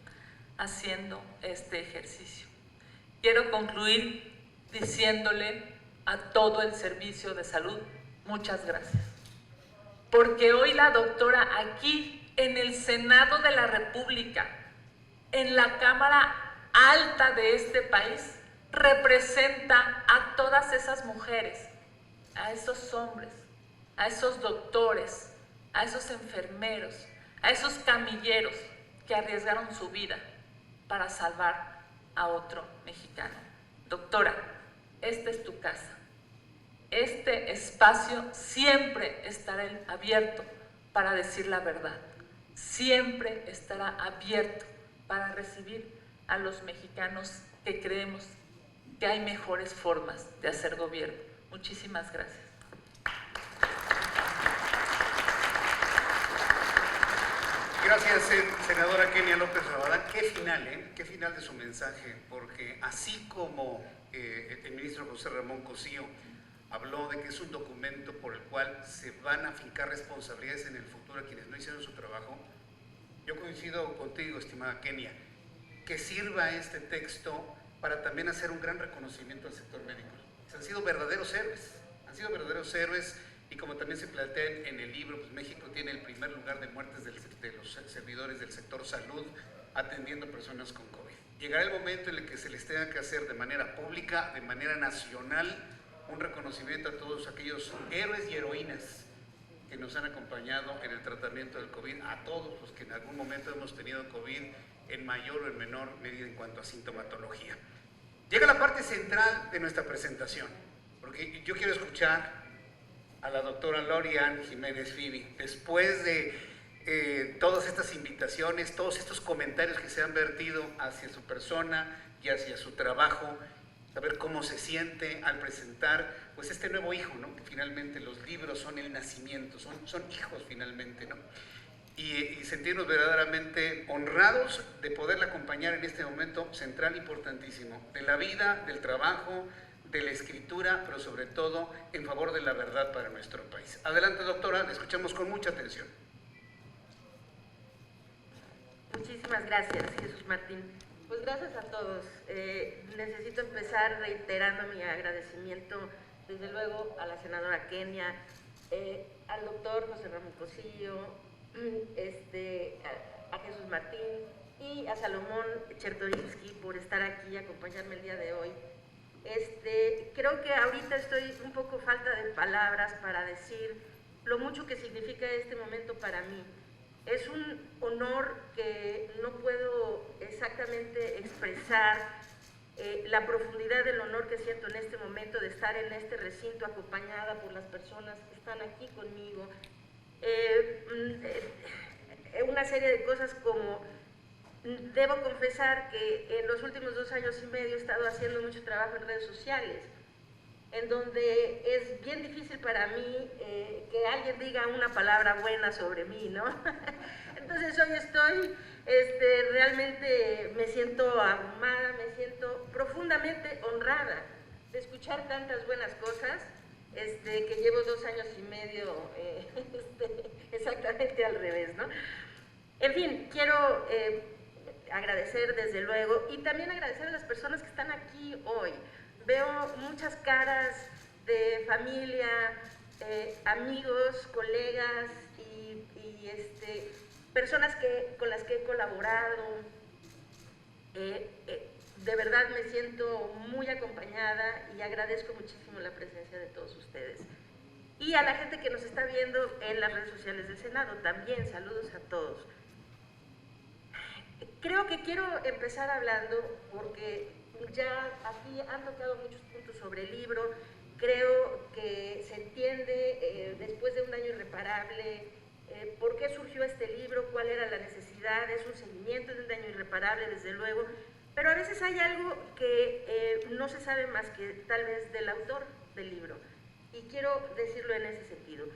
haciendo este ejercicio. Quiero concluir diciéndole a todo el servicio de salud muchas gracias, porque hoy la doctora aquí en el Senado de la República, en la Cámara Alta de este país, representa a todas esas mujeres, a esos hombres, a esos doctores, a esos enfermeros, a esos camilleros que arriesgaron su vida para salvar a otro mexicano. Doctora, esta es tu casa. Este espacio siempre estará abierto para decir la verdad. Siempre estará abierto para recibir a los mexicanos que creemos que hay mejores formas de hacer gobierno. Muchísimas gracias. Gracias, senadora Kenia López Rabadán. Qué final, qué final de su mensaje, porque así como el ministro José Ramón Cosío habló de que es un documento por el cual se van a fincar responsabilidades en el futuro a quienes no hicieron su trabajo, yo coincido contigo, estimada Kenia, que sirva este texto para también hacer un gran reconocimiento al sector médico. Han sido verdaderos héroes, y como también se plantea en el libro, pues México tiene el primer lugar de muertes de los servidores del sector salud atendiendo personas con COVID. Llegará el momento en el que se les tenga que hacer de manera pública, de manera nacional, un reconocimiento a todos aquellos héroes y heroínas que nos han acompañado en el tratamiento del COVID, a todos los que en algún momento hemos tenido COVID en mayor o en menor medida en cuanto a sintomatología. Llega la parte central de nuestra presentación, porque yo quiero escuchar a la doctora Lorian Jiménez Fibi. Después de todas estas invitaciones, todos estos comentarios que se han vertido hacia su persona y hacia su trabajo, saber cómo se siente al presentar pues este nuevo hijo, ¿no? Que finalmente los libros son el nacimiento, son hijos finalmente, ¿no? Y sentirnos verdaderamente honrados de poderla acompañar en este momento central importantísimo de la vida, del trabajo, de la escritura, pero sobre todo en favor de la verdad para nuestro país. Adelante, doctora, la escuchamos con mucha atención. Muchísimas gracias, Jesús Martín. Pues gracias a todos. Necesito empezar reiterando mi agradecimiento, desde luego, a la senadora Kenia, al doctor José Ramón Cosío, a Jesús Martín y a Salomón Chertorivsky por estar aquí y acompañarme el día de hoy. Creo que ahorita estoy un poco falta de palabras para decir lo mucho que significa este momento para mí. Es un honor que no puedo exactamente expresar la profundidad del honor que siento en este momento de estar en este recinto acompañada por las personas que están aquí conmigo. Una serie de cosas como, debo confesar que en los últimos 2 años y medio he estado haciendo mucho trabajo en redes sociales, en donde es bien difícil para mí que alguien diga una palabra buena sobre mí, ¿no? Entonces hoy estoy, realmente me siento abrumada, me siento profundamente honrada de escuchar tantas buenas cosas, que llevo 2 años y medio exactamente al revés, ¿no? En fin, quiero agradecer desde luego y también agradecer a las personas que están aquí hoy. Veo muchas caras de familia, amigos, colegas y personas con las que he colaborado. De verdad me siento muy acompañada y agradezco muchísimo la presencia de todos ustedes. Y a la gente que nos está viendo en las redes sociales del Senado también, saludos a todos. Creo que quiero empezar hablando porque ya aquí han tocado muchos puntos sobre el libro. Creo que se entiende después de un daño irreparable por qué surgió este libro, cuál era la necesidad. Es un seguimiento de un daño irreparable, desde luego, pero a veces hay algo que no se sabe más que tal vez del autor del libro, y quiero decirlo en ese sentido.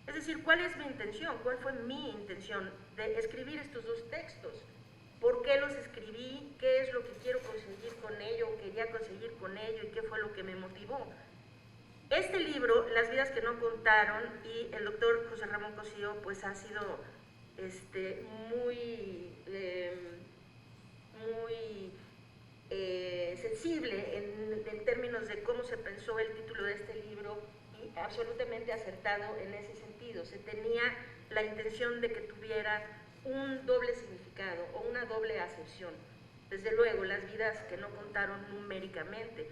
Es decir, ¿cuál es mi intención? ¿Cuál fue mi intención de escribir estos 2 textos? ¿Por qué los escribí? ¿Qué es lo que quiero conseguir con ello? ¿O quería conseguir con ello? ¿Y qué fue lo que me motivó? Este libro, Las vidas que no contaron, y el doctor José Ramón Cosío, pues ha sido muy sensible en términos de cómo se pensó el título de este libro, y absolutamente acertado en ese sentido. Se tenía la intención de que tuviera un doble significado o una doble acepción. Desde luego, las vidas que no contaron numéricamente,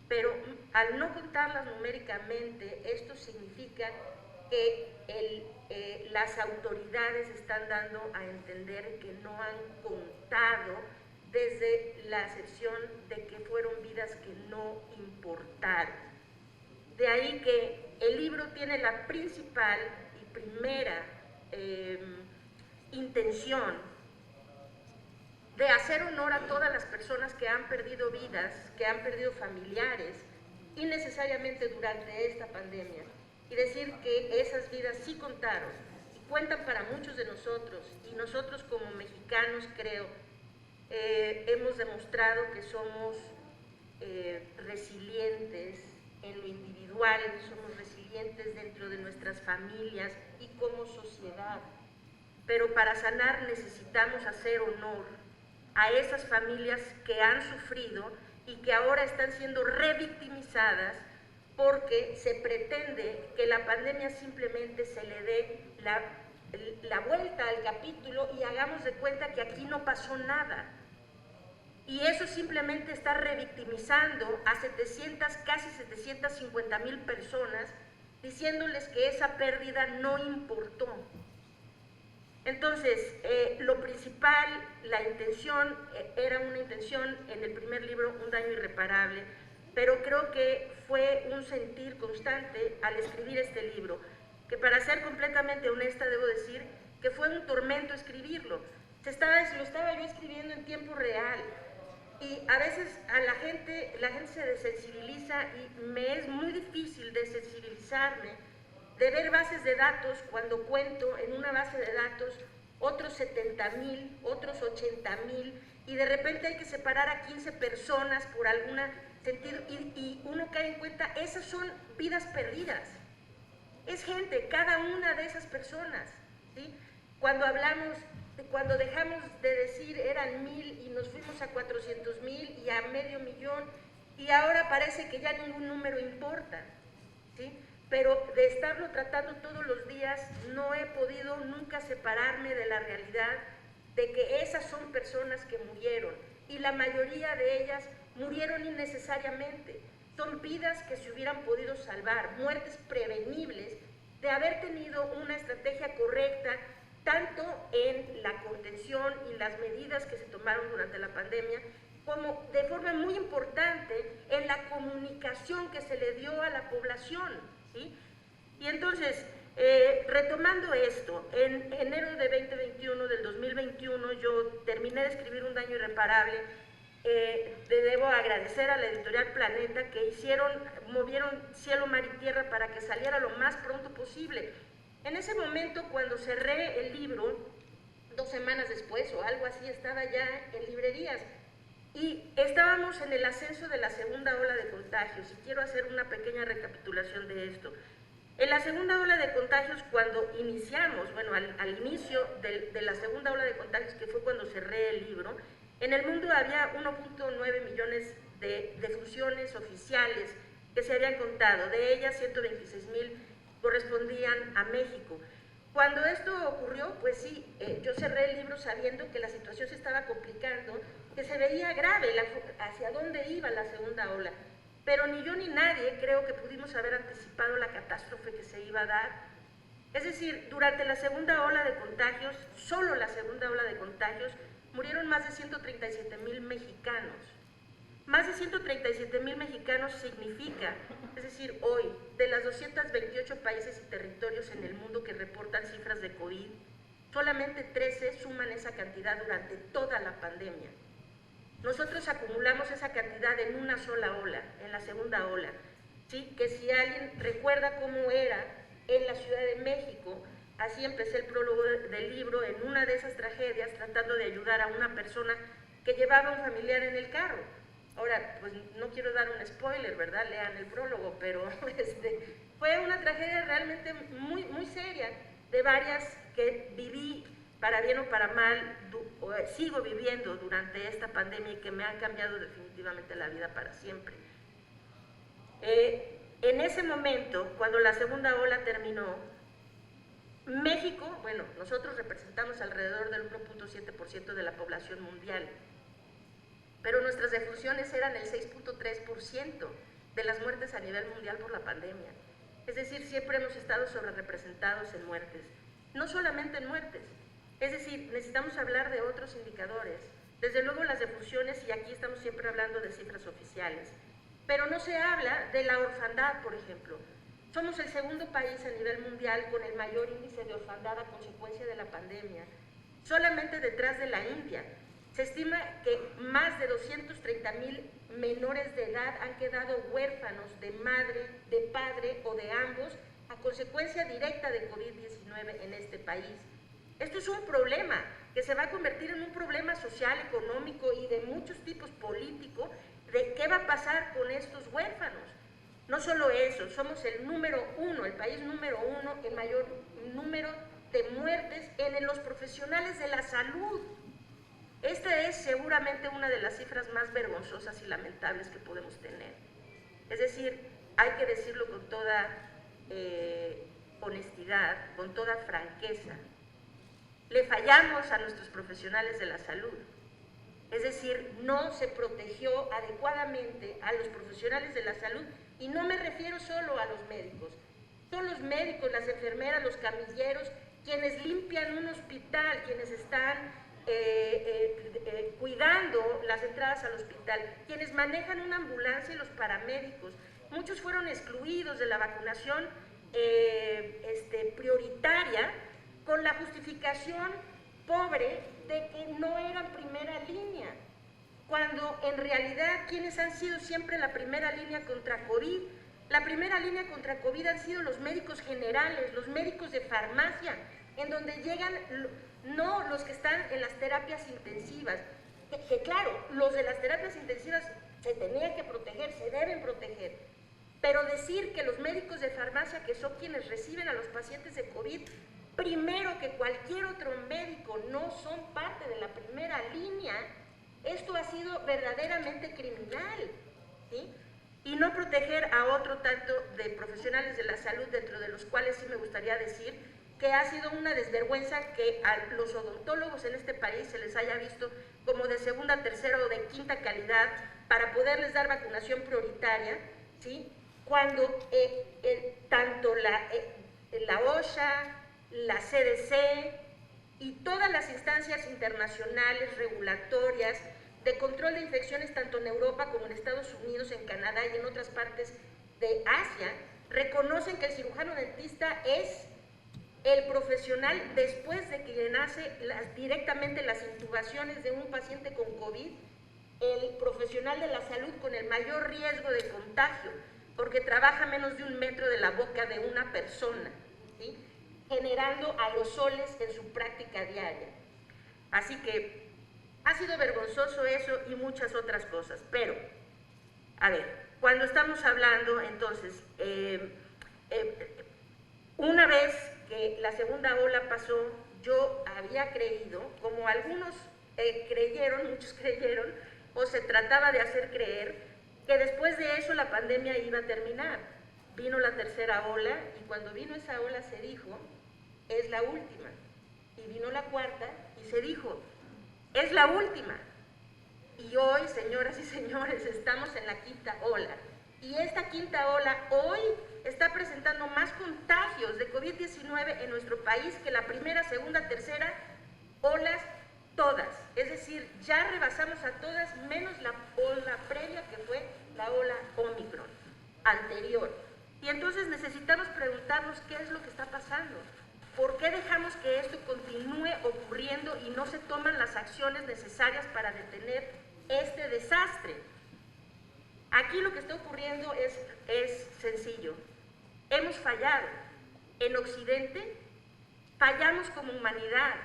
pero al no contarlas numéricamente, esto significa que las autoridades están dando a entender que no han contado desde la acepción de que fueron vidas que no importaron. De ahí que el libro tiene la principal y primera intención de hacer honor a todas las personas que han perdido vidas, que han perdido familiares, innecesariamente durante esta pandemia, y decir que esas vidas sí contaron y cuentan para muchos de nosotros, y nosotros como mexicanos, creo, hemos demostrado que somos resilientes en lo individual, somos resilientes dentro de nuestras familias y como sociedad. Pero para sanar necesitamos hacer honor a esas familias que han sufrido y que ahora están siendo revictimizadas porque se pretende que la pandemia simplemente se le dé la vuelta al capítulo y hagamos de cuenta que aquí no pasó nada. Y eso simplemente está revictimizando a casi 750,000 personas, diciéndoles que esa pérdida no importó. Entonces, lo principal, la intención, era una intención en el primer libro, Un daño irreparable, pero creo que fue un sentir constante al escribir este libro, que para ser completamente honesta debo decir que fue un tormento escribirlo. Lo estaba yo escribiendo en tiempo real, y a veces a la gente se desensibiliza y me es muy difícil desensibilizarme de ver bases de datos cuando cuento en una base de datos otros 70,000, otros 80,000, y de repente hay que separar a 15 personas por alguna sentido, y uno cae en cuenta, esas son vidas perdidas. Es gente, cada una de esas personas, ¿sí? Cuando dejamos de decir eran 1,000 y nos fuimos a 400,000 y a 500,000, y ahora parece que ya ningún número importa, ¿sí? Pero de estarlo tratando todos los días no he podido nunca separarme de la realidad de que esas son personas que murieron, y la mayoría de ellas murieron innecesariamente. Son vidas que se hubieran podido salvar, muertes prevenibles de haber tenido una estrategia correcta, tanto en la contención y las medidas que se tomaron durante la pandemia, como de forma muy importante en la comunicación que se le dio a la población, ¿sí? Y entonces, retomando esto, en enero de 2021, del 2021, yo terminé de escribir Un daño irreparable. Debo agradecer a la editorial Planeta que movieron cielo, mar y tierra para que saliera lo más pronto posible. En ese momento, cuando cerré el libro, 2 semanas después o algo así, estaba ya en librerías, y estábamos en el ascenso de la segunda ola de contagios, y quiero hacer una pequeña recapitulación de esto. En la segunda ola de contagios, cuando iniciamos, bueno, al inicio de la segunda ola de contagios, que fue cuando cerré el libro, en el mundo había 1.9 millones de defunciones oficiales que se habían contado. De ellas, 126,000 correspondían a México. Cuando esto ocurrió, pues sí, yo cerré el libro sabiendo que la situación se estaba complicando, que se veía grave hacia dónde iba la segunda ola. Pero ni yo ni nadie creo que pudimos haber anticipado la catástrofe que se iba a dar. Es decir, durante la segunda ola de contagios, solo la segunda ola de contagios, murieron más de 137,000 mexicanos. Más de 137,000 mexicanos significa, es decir, hoy, de las 228 países y territorios en el mundo que reportan cifras de COVID, solamente 13 suman esa cantidad durante toda la pandemia. Nosotros acumulamos esa cantidad en una sola ola, en la segunda ola, ¿sí? Que si alguien recuerda cómo era en la Ciudad de México, así empecé el prólogo del libro, en una de esas tragedias, tratando de ayudar a una persona que llevaba a un familiar en el carro. Ahora, pues no quiero dar un spoiler, ¿verdad? Lean el prólogo, pero fue una tragedia realmente muy, muy seria, de varias que viví, para bien o para mal, sigo viviendo durante esta pandemia, y que me han cambiado definitivamente la vida para siempre. En ese momento, cuando la segunda ola terminó, México, bueno, nosotros representamos alrededor del 1.7% de la población mundial, pero nuestras defunciones eran el 6.3% de las muertes a nivel mundial por la pandemia. Es decir, siempre hemos estado sobrerepresentados en muertes, no solamente en muertes. Es decir, necesitamos hablar de otros indicadores, desde luego las defunciones, y aquí estamos siempre hablando de cifras oficiales, pero no se habla de la orfandad, por ejemplo. Somos el segundo país a nivel mundial con el mayor índice de orfandad a consecuencia de la pandemia, solamente detrás de la India. Se estima que más de 230,000 menores de edad han quedado huérfanos de madre, de padre o de ambos a consecuencia directa de COVID-19 en este país. Esto es un problema que se va a convertir en un problema social, económico y de muchos tipos políticos, de qué va a pasar con estos huérfanos. No solo eso, somos el número 1, el país número 1 en mayor número de muertes en los profesionales de la salud. Esta es seguramente una de las cifras más vergonzosas y lamentables que podemos tener. Es decir, hay que decirlo con toda honestidad, con toda franqueza. Le fallamos a nuestros profesionales de la salud. Es decir, no se protegió adecuadamente a los profesionales de la salud, y no me refiero solo a los médicos. Son los médicos, las enfermeras, los camilleros, quienes limpian un hospital, quienes están cuidando la las entradas al hospital, quienes manejan una ambulancia y los paramédicos. Muchos fueron excluidos de la vacunación prioritaria con la justificación pobre de que no eran primera línea, cuando en realidad quienes han sido siempre la primera línea contra COVID, la primera línea contra COVID han sido los médicos generales, los médicos de farmacia, en donde llegan no los que están en las terapias intensivas, que claro, los de las terapias intensivas se tenían que proteger, se deben proteger, pero decir que los médicos de farmacia, que son quienes reciben a los pacientes de COVID, primero que cualquier otro médico, no son parte de la primera línea, esto ha sido verdaderamente criminal, ¿sí? Y no proteger a otro tanto de profesionales de la salud, dentro de los cuales sí me gustaría decir que ha sido una desvergüenza que a los odontólogos en este país se les haya visto como de segunda, tercera o de quinta calidad para poderles dar vacunación prioritaria, ¿sí? Cuando tanto la OSHA, la CDC y todas las instancias internacionales regulatorias de control de infecciones, tanto en Europa como en Estados Unidos, en Canadá y en otras partes de Asia, reconocen que el cirujano dentista es el profesional, después de que nace directamente las intubaciones de un paciente con COVID, el profesional de la salud con el mayor riesgo de contagio, porque trabaja a menos de 1 metro de la boca de una persona, ¿sí? Generando aerosoles en su práctica diaria. Así que ha sido vergonzoso eso y muchas otras cosas. Pero, a ver, cuando estamos hablando, entonces, una vez que la segunda ola pasó, yo había creído, como algunos creyeron, muchos creyeron, o se trataba de hacer creer, que después de eso la pandemia iba a terminar. Vino la tercera ola y cuando vino esa ola se dijo, es la última. Y vino la cuarta y se dijo, es la última. Y hoy, señoras y señores, estamos en la quinta ola. Y esta quinta ola hoy está presentando más contagios de COVID-19 en nuestro país que la primera, segunda, tercera olas todas. Es decir, ya rebasamos a todas menos la ola previa, que fue la ola Omicron anterior. Y entonces necesitamos preguntarnos qué es lo que está pasando. ¿Por qué dejamos que esto continúe ocurriendo y no se toman las acciones necesarias para detener este desastre? Aquí lo que está ocurriendo es sencillo. Hemos fallado. En Occidente fallamos como humanidad.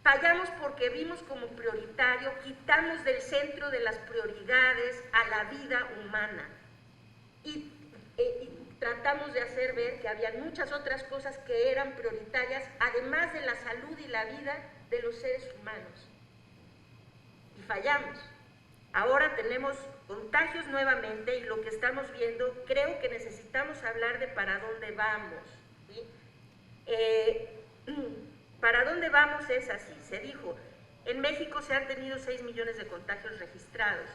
Fallamos porque vimos como prioritario, quitamos del centro de las prioridades a la vida humana. Y tratamos de hacer ver que había muchas otras cosas que eran prioritarias, además de la salud y la vida de los seres humanos. Y fallamos. Ahora tenemos contagios nuevamente y lo que estamos viendo, creo que necesitamos hablar de para dónde vamos, ¿sí? Para dónde vamos es así. Se dijo, en México se han tenido 6 millones de contagios registrados.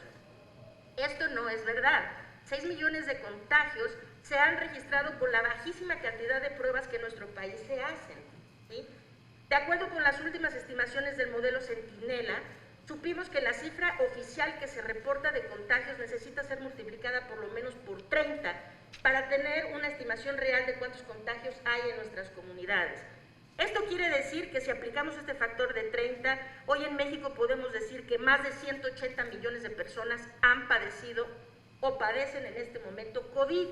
Esto no es verdad. 6 millones de contagios se han registrado con la bajísima cantidad de pruebas que en nuestro país se hacen, ¿sí? De acuerdo con las últimas estimaciones del modelo Centinela, supimos que la cifra oficial que se reporta de contagios necesita ser multiplicada por lo menos por 30 para tener una estimación real de cuántos contagios hay en nuestras comunidades. Esto quiere decir que si aplicamos este factor de 30, hoy en México podemos decir que más de 180 millones de personas han padecido o padecen en este momento COVID.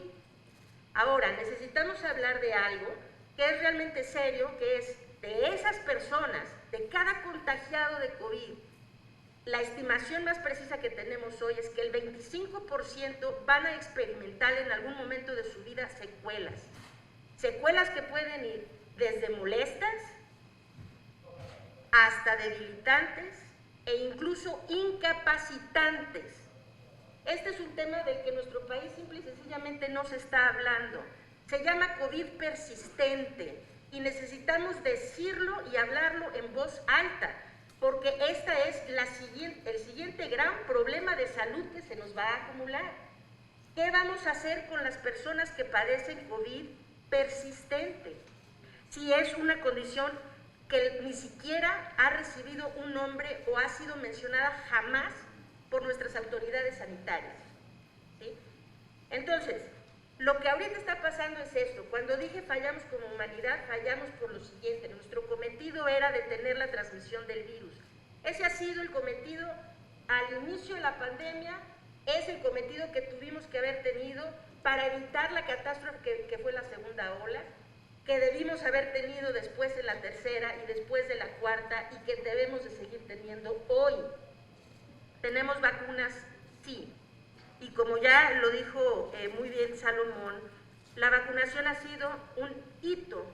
Ahora, necesitamos hablar de algo que es realmente serio, que es de esas personas, de cada contagiado de COVID. La estimación más precisa que tenemos hoy es que el 25% van a experimentar en algún momento de su vida secuelas. Secuelas que pueden ir desde molestas hasta debilitantes e incluso incapacitantes. Este es un tema del que nuestro país simple y sencillamente no se está hablando. Se llama COVID persistente y necesitamos decirlo y hablarlo en voz alta, porque esta es el siguiente gran problema de salud que se nos va a acumular. ¿Qué vamos a hacer con las personas que padecen COVID persistente? Si es una condición que ni siquiera ha recibido un nombre o ha sido mencionada jamás por nuestras autoridades sanitarias, ¿sí? Entonces, lo que ahorita está pasando es esto. Cuando dije fallamos como humanidad, fallamos por lo siguiente: nuestro cometido era detener la transmisión del virus. Ese ha sido el cometido al inicio de la pandemia, es el cometido que tuvimos que haber tenido para evitar la catástrofe que fue la segunda ola, que debimos haber tenido después en la tercera y después de la cuarta, y que debemos de seguir teniendo hoy. ¿Tenemos vacunas? Sí. Y como ya lo dijo muy bien Salomón, la vacunación ha sido un hito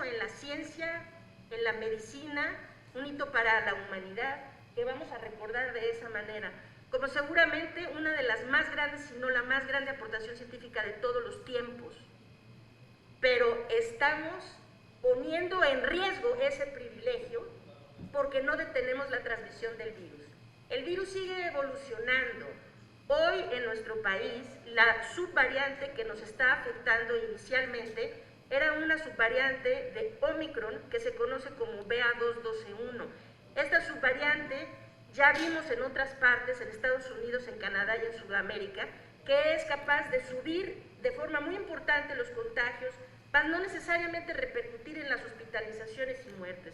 en la ciencia, en la medicina, un hito para la humanidad, que vamos a recordar de esa manera, como seguramente una de las más grandes, si no la más grande aportación científica de todos los tiempos. Pero estamos poniendo en riesgo ese privilegio porque no detenemos la transmisión del virus. El virus sigue evolucionando. Hoy en nuestro país, la subvariante que nos está afectando inicialmente era una subvariante de Omicron que se conoce como BA2.12.1. Esta subvariante ya vimos en otras partes, en Estados Unidos, en Canadá y en Sudamérica, que es capaz de subir de forma muy importante los contagios, para no necesariamente repercutir en las hospitalizaciones y muertes.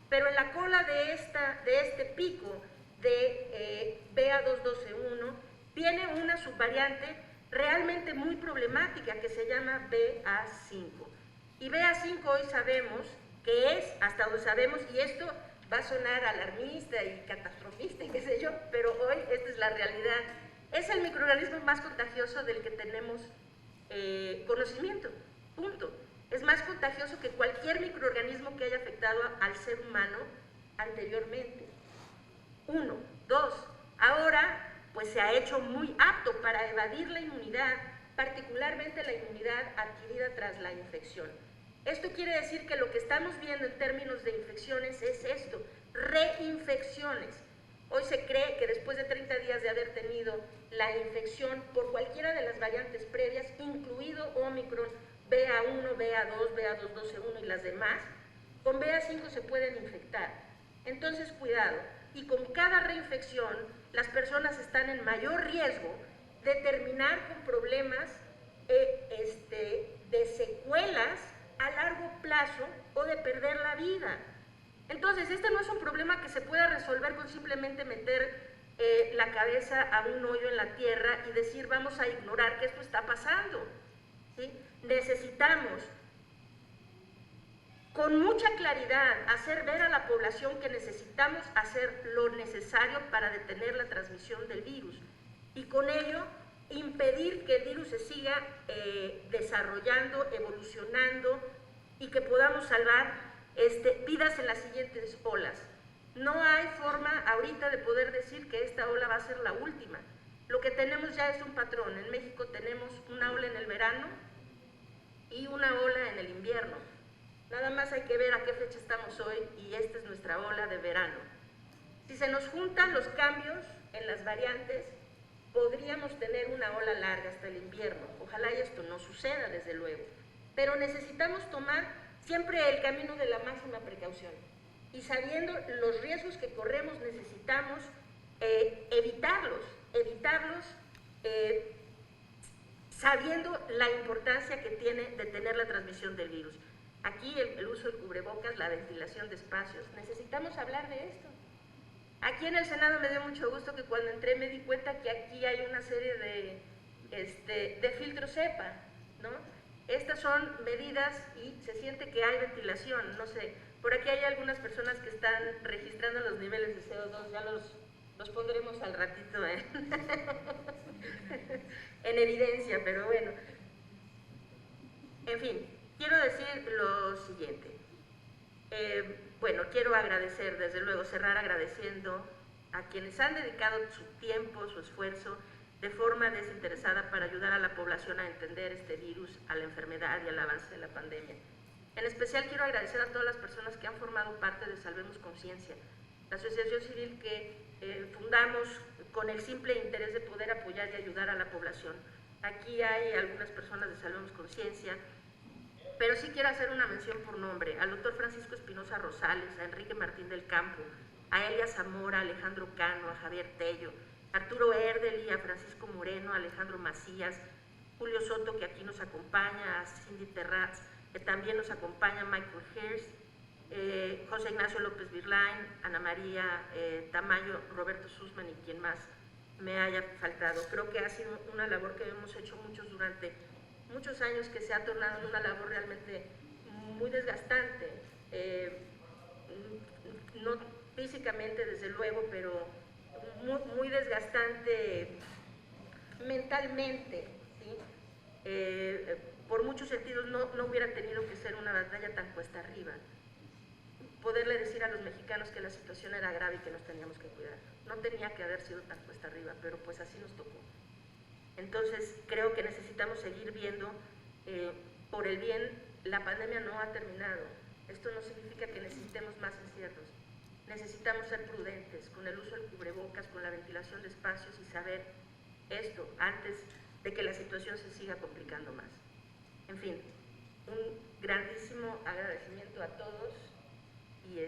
Pero en la cola de este pico de BA2.12.1 viene una subvariante realmente muy problemática que se llama BA5. Y BA5 hoy sabemos que es, hasta donde sabemos, y esto va a sonar alarmista y catastrofista y qué sé yo, pero hoy esta es la realidad, es el microorganismo más contagioso del que tenemos conocimiento, punto. Es más contagioso que cualquier microorganismo que haya afectado al ser humano anteriormente. 1. 2. Ahora, pues se ha hecho muy apto para evadir la inmunidad, particularmente la inmunidad adquirida tras la infección. Esto quiere decir que lo que estamos viendo en términos de infecciones es esto: reinfecciones. Hoy se cree que después de 30 días de haber tenido la infección por cualquiera de las variantes previas, incluido Omicron, BA1, BA2, BA2.12.1 y las demás, con BA5 se pueden infectar. Entonces, cuidado. Y con cada reinfección, las personas están en mayor riesgo de terminar con problemas de secuelas a largo plazo o de perder la vida. Entonces, este no es un problema que se pueda resolver con simplemente meter la cabeza a un hoyo en la tierra y decir vamos a ignorar que esto está pasando, ¿sí? Necesitamos con mucha claridad hacer ver a la población que necesitamos hacer lo necesario para detener la transmisión del virus y con ello impedir que el virus se siga desarrollando, evolucionando y que podamos salvar vidas en las siguientes olas. No hay forma ahorita de poder decir que esta ola va a ser la última. Lo que tenemos ya es un patrón. En México tenemos una ola en el verano y una ola en el invierno. Nada más hay que ver a qué fecha estamos hoy y esta es nuestra ola de verano. Si se nos juntan los cambios en las variantes, podríamos tener una ola larga hasta el invierno. Ojalá y esto no suceda, desde luego. Pero necesitamos tomar siempre el camino de la máxima precaución. Y sabiendo los riesgos que corremos, necesitamos evitarlos, sabiendo la importancia que tiene detener la transmisión del virus. Aquí el uso del cubrebocas, la ventilación de espacios, necesitamos hablar de esto. Aquí en el Senado me dio mucho gusto que cuando entré me di cuenta que aquí hay una serie de filtros CEPA, ¿no? Estas son medidas y se siente que hay ventilación, no sé. Por aquí hay algunas personas que están registrando los niveles de CO2, ya los pondremos al ratito en evidencia, pero bueno. En fin, quiero decir lo siguiente. Bueno, quiero agradecer, desde luego, cerrar agradeciendo a quienes han dedicado su tiempo, su esfuerzo, de forma desinteresada para ayudar a la población a entender este virus, a la enfermedad y al avance de la pandemia. En especial quiero agradecer a todas las personas que han formado parte de Salvemos Conciencia, la asociación civil que fundamos con el simple interés de poder apoyar y ayudar a la población. Aquí hay algunas personas de Salvemos Conciencia, pero sí quiero hacer una mención por nombre al doctor Francisco Espinosa Rosales, a Enrique Martín del Campo, a Elia Zamora, a Alejandro Cano, a Javier Tello, a Arturo Erdeli, a Francisco Moreno, a Alejandro Macías, Julio Soto, que aquí nos acompaña, a Cindy Terraz, que también nos acompaña, Michael Hirst, José Ignacio López Virlain, Ana María Tamayo, Roberto Sussman y quien más me haya faltado. Creo que ha sido una labor que hemos hecho muchos durante muchos años, que se ha tornado en una labor realmente muy desgastante, no físicamente desde luego, pero muy desgastante mentalmente, ¿sí? Por muchos sentidos no hubiera tenido que ser una batalla tan cuesta arriba. Poderle decir a los mexicanos que la situación era grave y que nos teníamos que cuidar. No tenía que haber sido tan cuesta arriba, pero pues así nos tocó. Entonces creo que necesitamos seguir viendo, por el bien, la pandemia no ha terminado. Esto no significa que necesitemos más encierros. Necesitamos ser prudentes con el uso del cubrebocas, con la ventilación de espacios y saber esto antes de que la situación se siga complicando más. En fin, un grandísimo agradecimiento a todos y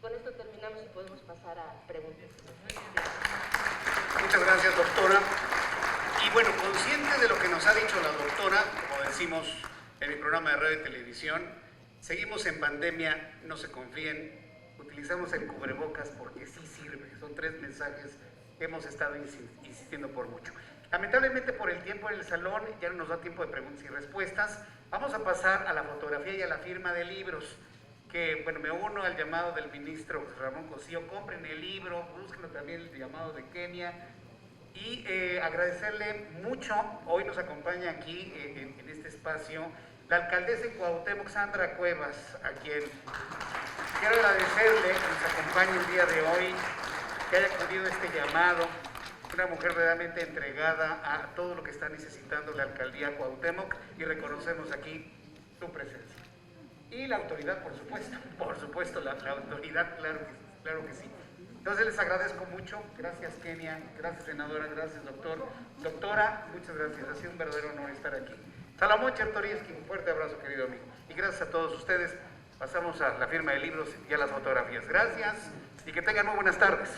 con esto terminamos y podemos pasar a preguntas. Muchas gracias, doctora. Y bueno, consciente de lo que nos ha dicho la doctora, como decimos en mi programa de radio y televisión, seguimos en pandemia, no se confíen, utilizamos el cubrebocas porque sí sirve. Son 3 mensajes que hemos estado insistiendo por mucho. Lamentablemente por el tiempo en el salón ya no nos da tiempo de preguntas y respuestas. Vamos a pasar a la fotografía y a la firma de libros, que bueno, me uno al llamado del ministro Ramón Cosío. Compren el libro, búsquenlo también, el llamado de Kenia, y agradecerle mucho. Hoy nos acompaña aquí en este espacio la alcaldesa de Cuauhtémoc, Sandra Cuevas, a quien quiero agradecerle que nos acompañe el día de hoy, que haya acudido a este llamado. Una mujer verdaderamente entregada a todo lo que está necesitando la alcaldía Cuauhtémoc, y reconocemos aquí su presencia. Y la autoridad, por supuesto, la autoridad, claro que sí. Entonces les agradezco mucho. Gracias, Kenia, gracias, senadora, gracias, doctor. Doctora, muchas gracias, ha sido un verdadero honor estar aquí. Salomón Chertorivsky, un fuerte abrazo, querido amigo. Y gracias a todos ustedes. Pasamos a la firma de libros y a las fotografías. Gracias y que tengan muy buenas tardes.